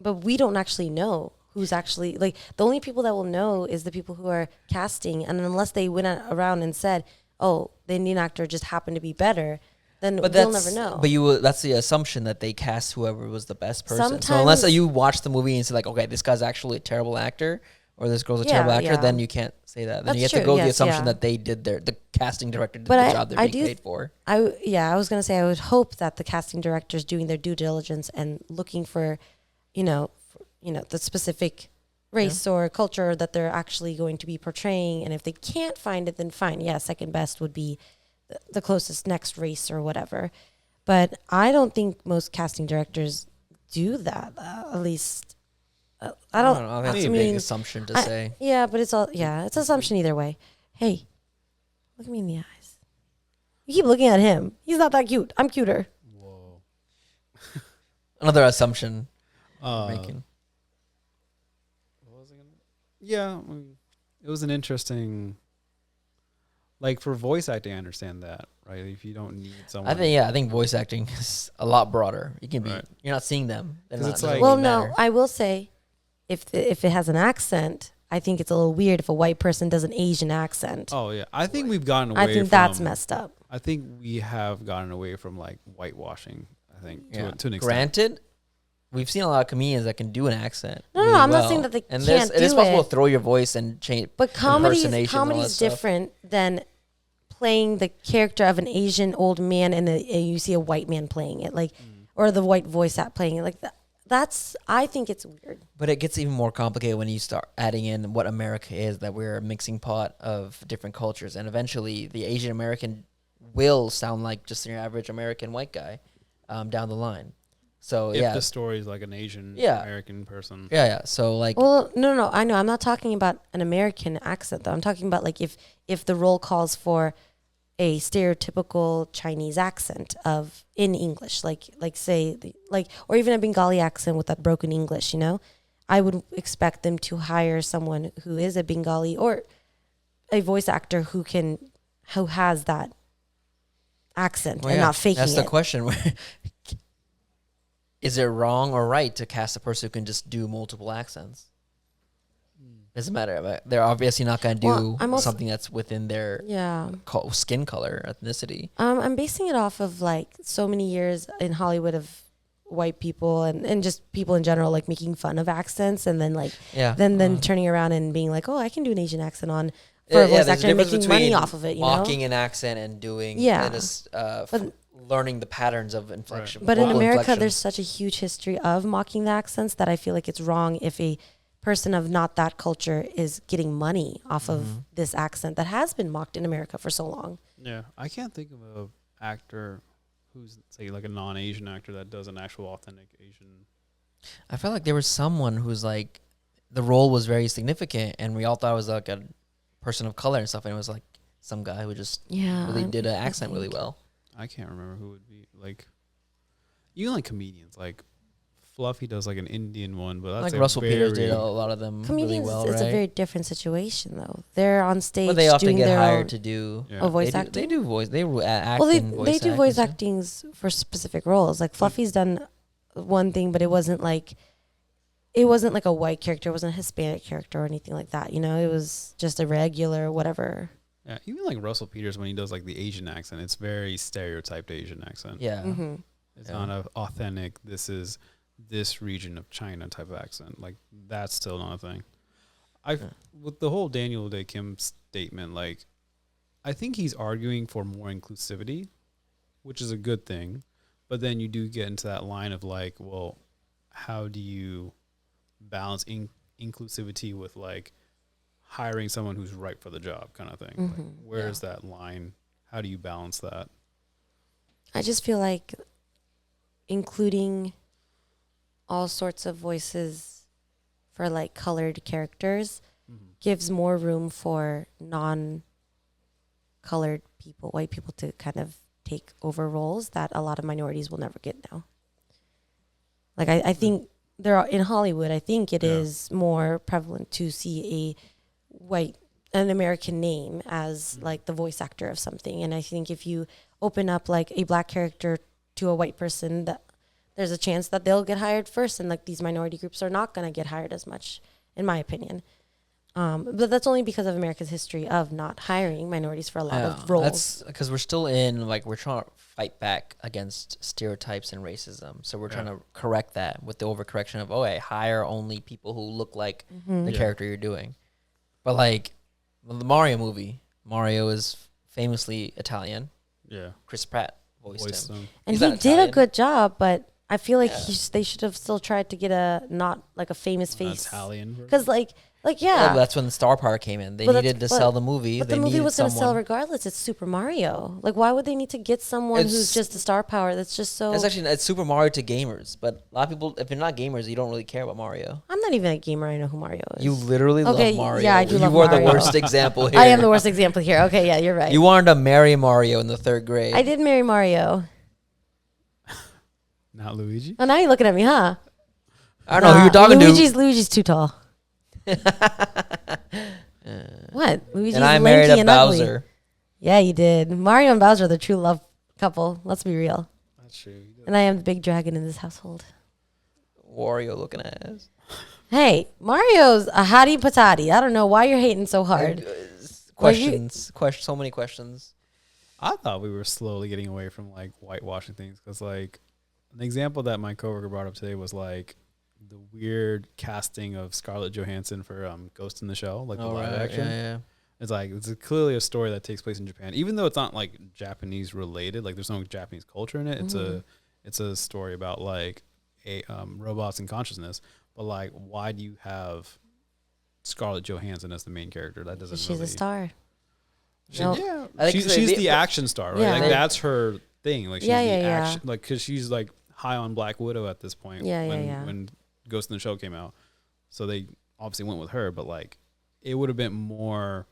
but we don't actually know who's actually, like, the only people that will know is the people who are casting. And unless they went around and said, oh, the Indian actor just happened to be better, then we'll never know. But that's the assumption that they cast whoever was the best person. So Sometimes- unless you watch the movie and say like, okay, this guy's actually a terrible actor, or this girl's a terrible actor, yeah. then you can't say that. Then That's you have true, to go with the yes, assumption yeah. that they did the casting director did But the job they're being paid for. I was going to say, I would hope that the casting directors doing their due diligence and looking for, the specific race or culture that they're actually going to be portraying. And if they can't find it, then fine. Yeah, second best would be the closest next race or whatever. But I don't think most casting directors do that. At least, I don't know. That's a big assumption to say. Yeah, but it's it's assumption either way. Hey, look at me in the eyes. You keep looking at him. He's not that cute. I'm cuter. Whoa. Another assumption making. What was it gonna? Yeah, it was an interesting. Like for voice acting, I understand that, right? If you don't need someone, I think voice acting is a lot broader. You can be, Right. you're not seeing them. They're 'Cause not, it's doesn't like- Well, really no, matter. I will say, if it has an accent, I think it's a little weird if a white person does an Asian accent. Oh yeah, I think we've gotten away. I think that's messed up. I think we have gotten away from like whitewashing. I think to an extent. Granted, we've seen a lot of comedians that can do an accent. No, really I'm not well. saying that they and can't it is do possible it. to throw your voice and change. But comedy impersonation and all that is stuff. different than playing the character of an Asian old man and you see a white man playing it, like, or the white voice act playing it, like that. I think it's weird. But it gets even more complicated when you start adding in what America is, that we're a mixing pot of different cultures. And eventually the Asian American will sound like just your average American white guy down the line. So, If the story is like an Asian American person. Yeah. So, like, Well, no, I know. I'm not talking about an American accent, though. I'm talking about, like, if the role calls for a stereotypical Chinese accent in English, like say, or even a Bengali accent with that broken English, I would expect them to hire someone who is a Bengali or a voice actor who has that accent and not faking that's it. the question. Is it wrong or right to cast a person who can just do multiple accents? Doesn't matter. They're obviously not going to do something that's within their skin color, ethnicity. I'm basing it off of like so many years in Hollywood of white people and just people in general, like making fun of accents and then then turning around and being like, oh, I can do an Asian accent for a voice actor and making money off of it. Mocking an accent and doing learning the patterns of inflection. But in America, there's such a huge history of mocking the accents that I feel like it's wrong if a person of not that culture is getting money off of this accent that has been mocked in America for so long. Yeah, I can't think of an actor who's, say, like a non-Asian actor that does an actual authentic Asian. I felt like there was someone who's like, the role was very significant and we all thought it was like a person of color and stuff, and it was like some guy who just really did an accent really well. I can't remember who would be, like, even like comedians, like Fluffy does like an Indian one, but that's like Russell Peters did a lot of them comedians, really well, it's a very different situation though. They're on stage, but they often doing get their hired own to do voice acting. They do voice. They act. Well, in they do voice acting actings for specific roles. Like Fluffy's done one thing, but it wasn't like a white character, it wasn't a Hispanic character or anything like that. You know, it was just a regular whatever. Yeah, even like Russell Peters when he does like the Asian accent, it's very stereotyped Asian accent. Yeah. Mm-hmm. It's not an authentic, this is this region of China type of accent. Like, that's still not a thing. With the whole Daniel Day Kim statement, like, I think he's arguing for more inclusivity, which is a good thing. But then you do get into that line of like, well, how do you balance inclusivity with like hiring someone who's right for the job kind of thing? Mm-hmm. Like, where's that line? How do you balance that? I just feel like including all sorts of voices for like colored characters gives more room for non-colored people, white people, to kind of take over roles that a lot of minorities will never get now. Like I think there are in Hollywood, I think it is more prevalent to see an American name as like the voice actor of something. And I think if you open up like a black character to a white person, that there's a chance that they'll get hired first, and like these minority groups are not going to get hired as much, in my opinion. But that's only because of America's history of not hiring minorities for a lot of roles. That's because we're still in, like, we're trying to fight back against stereotypes and racism. So we're trying to correct that with the overcorrection of, hire only people who look like the character you're doing. But like the Mario movie, Mario is famously Italian. Yeah. Chris Pratt voiced him. And he did a good job, but I feel like they should have still tried to get a not like a famous face. Italian. Because like Well, that's when the star power came in. They needed to sell the movie. But the movie was going to sell regardless. It's Super Mario. Like, why would they need to get someone who's just a star power that's just so... It's Super Mario to gamers. But a lot of people, if you're not gamers, you don't really care about Mario. I'm not even a gamer. I know who Mario is. You literally love Mario. Yeah, I do love Mario. You Mario. are the worst example here. I am the worst example here. Okay, yeah, you're right. You wanted to marry Mario in the 3rd grade. I did marry Mario. Not Luigi? Oh, now you're looking at me, huh? I don't know who you're talking to. Luigi's too tall. What? Luigi's and I married a Bowser. Ugly. Yeah, you did. Mario and Bowser are the true love couple. Let's be real. That's true. And I am the big dragon in this household. Wario looking ass. Hey, Mario's a hottie patati. I don't know why you're hating so hard. So many questions. I thought we were slowly getting away from like whitewashing things, because like an example that my coworker brought up today was like the weird casting of Scarlett Johansson for Ghost in the Shell, like the live action. Yeah. It's like, it's clearly a story that takes place in Japan, even though it's not like Japanese related. Like there's no Japanese culture in it. It's a story about like robots and consciousness. But like, why do you have Scarlett Johansson as the main character? That doesn't. She's a star. She's the action star, right? Yeah. Like that's her thing. Like she's action, like, because she's like high on Black Widow at this point. When Ghost in the Shell came out, so they obviously went with her. But like, it would have been more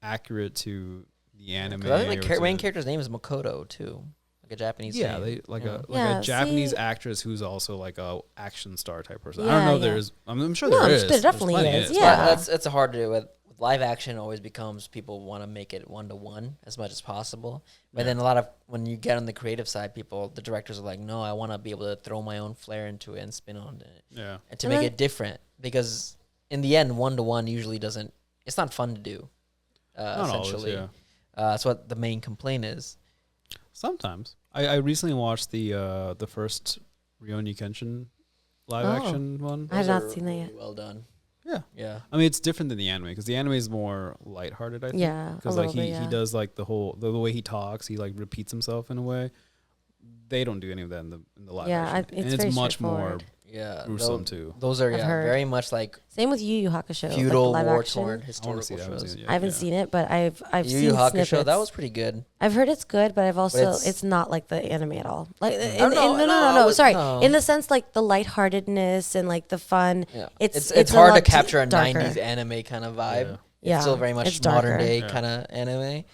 accurate to the anime. I think the main character's name is Makoto too, like a Japanese name. They like a Japanese actress who's also like a action star type person. I don't know. There's, I'm sure there is. There definitely is. Yeah, it's hard to do with live action. Always becomes people want to make it 1-to-1 as much as possible. But then a lot of, when you get on the creative side, the directors are like, no, I want to be able to throw my own flair into it and spin on it. Yeah. And to make it different, because in the end, 1-to-1 usually doesn't, it's not fun to do. Essentially. Always, that's what the main complaint is. Sometimes. I recently watched the first Rurouni Kenshin live action one. I have not seen that yet. Well done. Yeah. I mean, it's different than the anime, because the anime is more lighthearted, I think. Yeah. Because like he does like the way he talks, he like repeats himself in a way. They don't do any of that in the live action. And it's much more gruesome too. Those are very much like same with Yu Yu Hakusho, feudal, like war-torn historical shows. I haven't seen it, but I've Yu seen Yu Hakusho. snippets. That was pretty good. I've heard it's good, but I've also it's not like the anime at all. Like no. Sorry, in the sense like the lightheartedness and like the fun. Yeah. It's hard to capture a '90s anime kind of vibe. Yeah. It's still very much modern day kind of anime,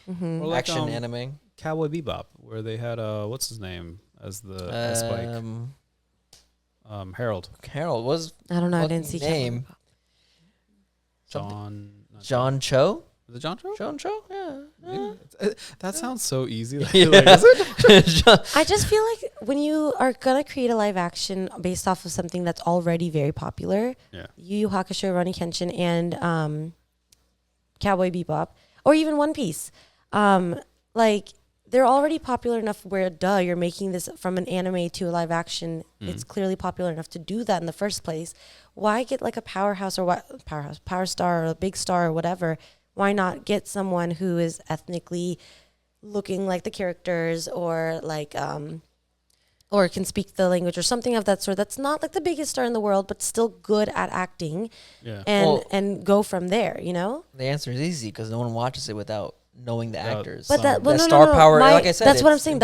like, action anime. Cowboy Bebop, where they had what's his name as the Spike. Harold. Harold was. I don't know. I didn't see name. John Cho. Is it John Cho? John Cho. Yeah. That sounds so easy. Like, I just feel like when you are gonna create a live action based off of something that's already very popular, Yu Yu Hakusho, Rurouni Kenshin, and Cowboy Bebop, or even One Piece, like they're already popular enough where you're making this from an anime to a live action. It's clearly popular enough to do that in the first place. Why get like a power star or a big star or whatever? Why not get someone who is ethnically looking like the characters, or like or can speak the language or something of that sort, that's not like the biggest star in the world but still good at acting, and go from there, you know? The answer is easy because no one watches it without knowing the actors. But that power, like I said, that's what I'm saying.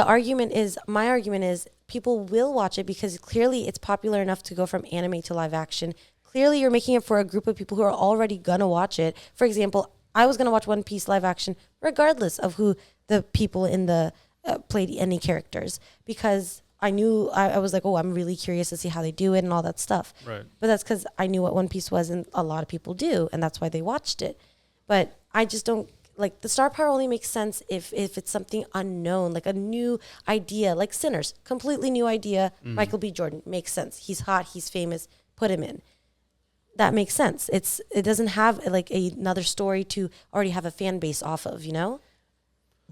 My argument is people will watch it because clearly it's popular enough to go from anime to live action. Clearly you're making it for a group of people who are already gonna watch it. For example, I was gonna watch One Piece live action regardless of who the people in the played any characters, because I knew I was like, oh, I'm really curious to see how they do it and all that stuff. Right. But that's because I knew what One Piece was, and a lot of people do, and that's why they watched it. But I just don't like the star power only makes sense if it's something unknown, like a new idea, like Sinners, completely new idea. Michael B. Jordan makes sense. He's hot, he's famous. Put him in. That makes sense. It doesn't have like another story to already have a fan base off of, you know.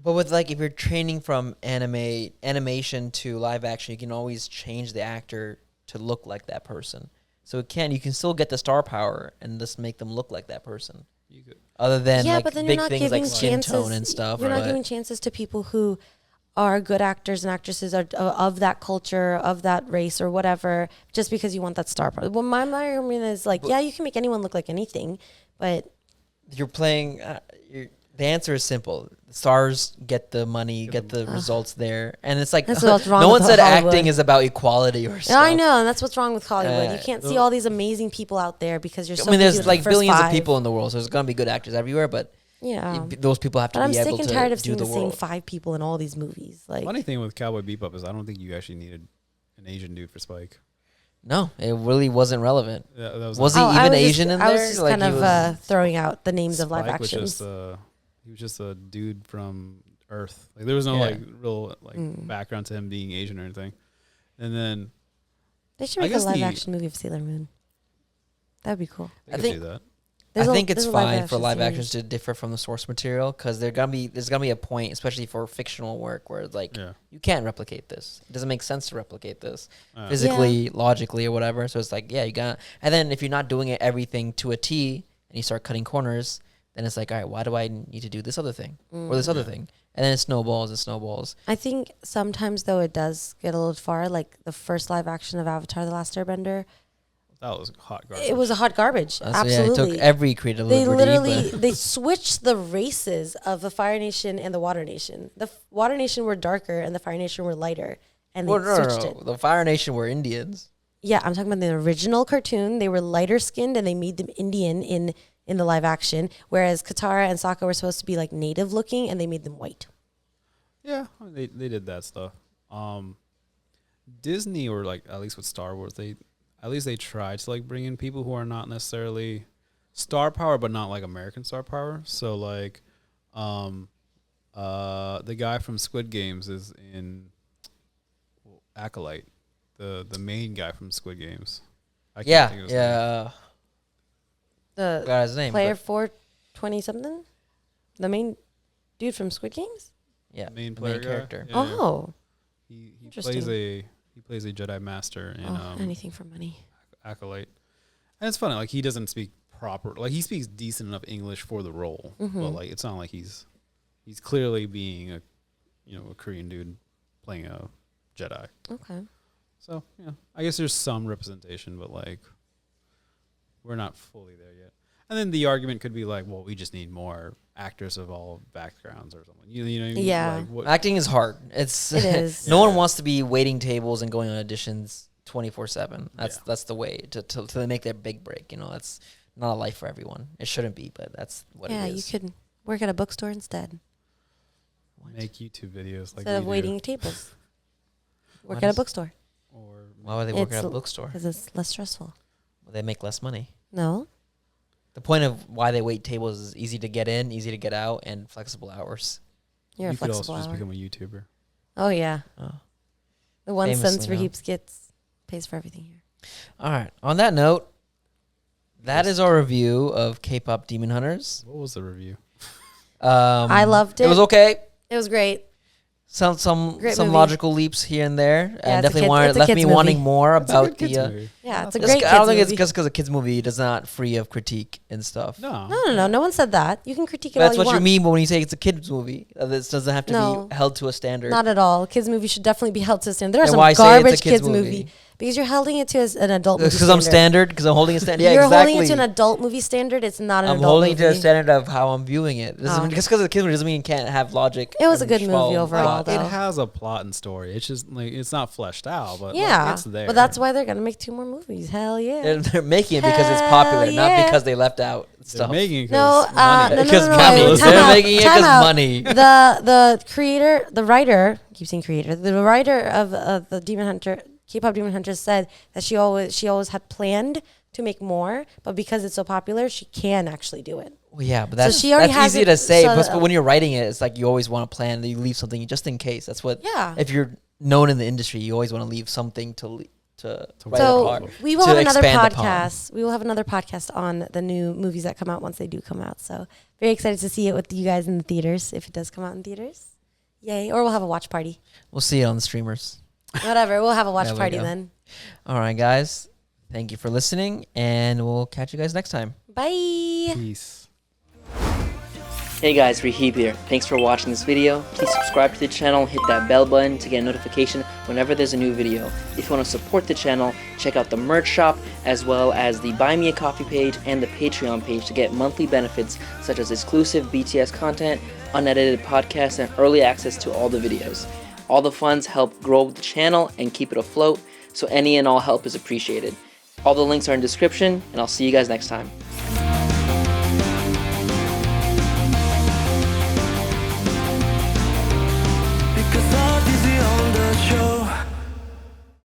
But with like if you're training from animation to live action, you can always change the actor to look like that person. So you can still get the star power and just make them look like that person. You could. Other than but then big you're not things giving like skin chances, tone and stuff. You're not giving chances to people who are good actors and actresses of that culture, of that race or whatever, just because you want that star power. Well, my argument is like, you can make anyone look like anything, but you're playing. The answer is simple. The stars get the money, get the results there. And it's like, no one said acting is about equality or stuff. I know, and that's what's wrong with Hollywood. You can't see all these amazing people out there because you're so there's like billions of people in the world, so there's going to be good actors everywhere, but those people have to be able to do the role. I'm sick and tired of seeing the same 5 people in all these movies. Like, funny thing with Cowboy Bebop is I don't think you actually needed an Asian dude for Spike. No, it really wasn't relevant. Yeah, was he even Asian in there? I was just kind of throwing out the names of live actions. He was just a dude from Earth. Like there was no real background to him being Asian or anything. And then they should make a live action movie of Sailor Moon. That'd be cool. I think do that. I think it's fine for live actions to differ from the source material because there's gonna be a point, especially for fictional work, where like you can't replicate this. It doesn't make sense to replicate this physically, logically, or whatever. So it's like you got. And then if you're not doing everything to a T and you start cutting corners, then it's like, all right, why do I need to do this other thing or this other thing? And then it snowballs and snowballs. I think sometimes, though, it does get a little far. Like the first live action of Avatar: The Last Airbender. That was hot garbage. It was a hot garbage. Absolutely. It took every creative liberty. They switched the races of the Fire Nation and the Water Nation. The Water Nation were darker and the Fire Nation were lighter. And they switched it. The Fire Nation were Indians. Yeah, I'm talking about the original cartoon. They were lighter skinned and they made them Indian in the live action, whereas Katara and Sokka were supposed to be like native looking, and they made them white. Yeah, they did that stuff. Disney, or like at least with Star Wars, they tried to like bring in people who are not necessarily star power, but not like American star power. So like, the guy from Squid Games is in Acolyte, the main guy from Squid Games. I can't think of his name. The got his name, player 420 something, the main dude from Squid Games. Yeah, the main character. Yeah. Oh, he plays a Jedi Master in anything for money. Acolyte, and it's funny. Like he doesn't speak proper. Like he speaks decent enough English for the role, but like it's not like he's clearly being a Korean dude playing a Jedi. Okay. So I guess there's some representation, but like we're not fully there yet. And then the argument could be like, well, we just need more actors of all backgrounds or something. You know what I mean? Yeah. Like, acting is hard. It is. No one wants to be waiting tables and going on auditions 24/7. That's the way to make their big break. That's not a life for everyone. It shouldn't be, but that's what it is. Yeah, you could work at a bookstore instead. Make YouTube videos like instead of waiting tables. Work at a bookstore. Or why would they work at a bookstore? Because it's less stressful. Well, they make less money. No. The point of why they wait tables is easy to get in, easy to get out, and flexible hours. You could also just become a YouTuber. Oh, yeah. Oh. The 1 Famously, cent Rahib gets pays for everything here. All right. On that note, that is our review of Kpop Demon Hunters. What was the review? I loved it. It was okay. It was great. Some Great some movie. logical leaps here and there, Yeah, and it's a definitely kid's left me movie. wanting more It's a about good kids the. movie. Yeah, it's a That's great I don't kids think it's movie. just because a kids movie does not free of critique and stuff. No. No one said that. You can critique it That's all what you you want. mean when you say it's a kids movie. This doesn't have to No. be held to a standard. Not at all. Kids movie should definitely be held to a standard. There are Then some why say it's a garbage kids kids movie. movie? Because you're holding it to an adult movie Because I'm standard. Because I'm holding a standard. Yeah, You're exactly. holding it to an adult movie standard. It's not an I'm adult holding movie. it to a standard of how I'm viewing it. Oh. Just because it's a kids movie doesn't mean you can't have logic. It was a and good movie schmo overall, plot. though. It has a plot and story. It's just like it's not fleshed out, but Yeah, like, it's there. but that's why they're gonna make 2 more movies. Hell yeah. They're making it because it's popular, Hell not yeah. because they left out They're stuff. making it No, 'cause money. no, Because no, money. no, They're time out, making it time because out. money. The creator, the writer, I keep saying creator, the writer of the Demon Hunter, Kpop Demon Hunters said that she always had planned to make more, but because it's so popular, she can actually do it. Well, yeah, but that's, she already that's has easy it to say. set But up. when you're writing it, it's like you always want to plan that you leave something just in case. That's what. Yeah. If you're known in the industry, you always want to leave something to write So apart. we will to have another expand upon. podcast. We will have another podcast on the new movies that come out once they do come out. So very excited to see it with you guys in the theaters if it does come out in theaters. Yay! Or we'll have a watch party. We'll see it on the streamers. Whatever. We'll have a watch There we party go. then. All right, guys. Thank you for listening, and we'll catch you guys next time. Bye. Peace. Hey guys, Rahib here. Thanks for watching this video. Please subscribe to the channel, hit that bell button to get a notification whenever there's a new video. If you want to support the channel, check out the merch shop as well as the Buy Me a Coffee page and the Patreon page to get monthly benefits such as exclusive BTS content, unedited podcasts, and early access to all the videos. All the funds help grow the channel and keep it afloat, so any and all help is appreciated. All the links are in the description, and I'll see you guys next time.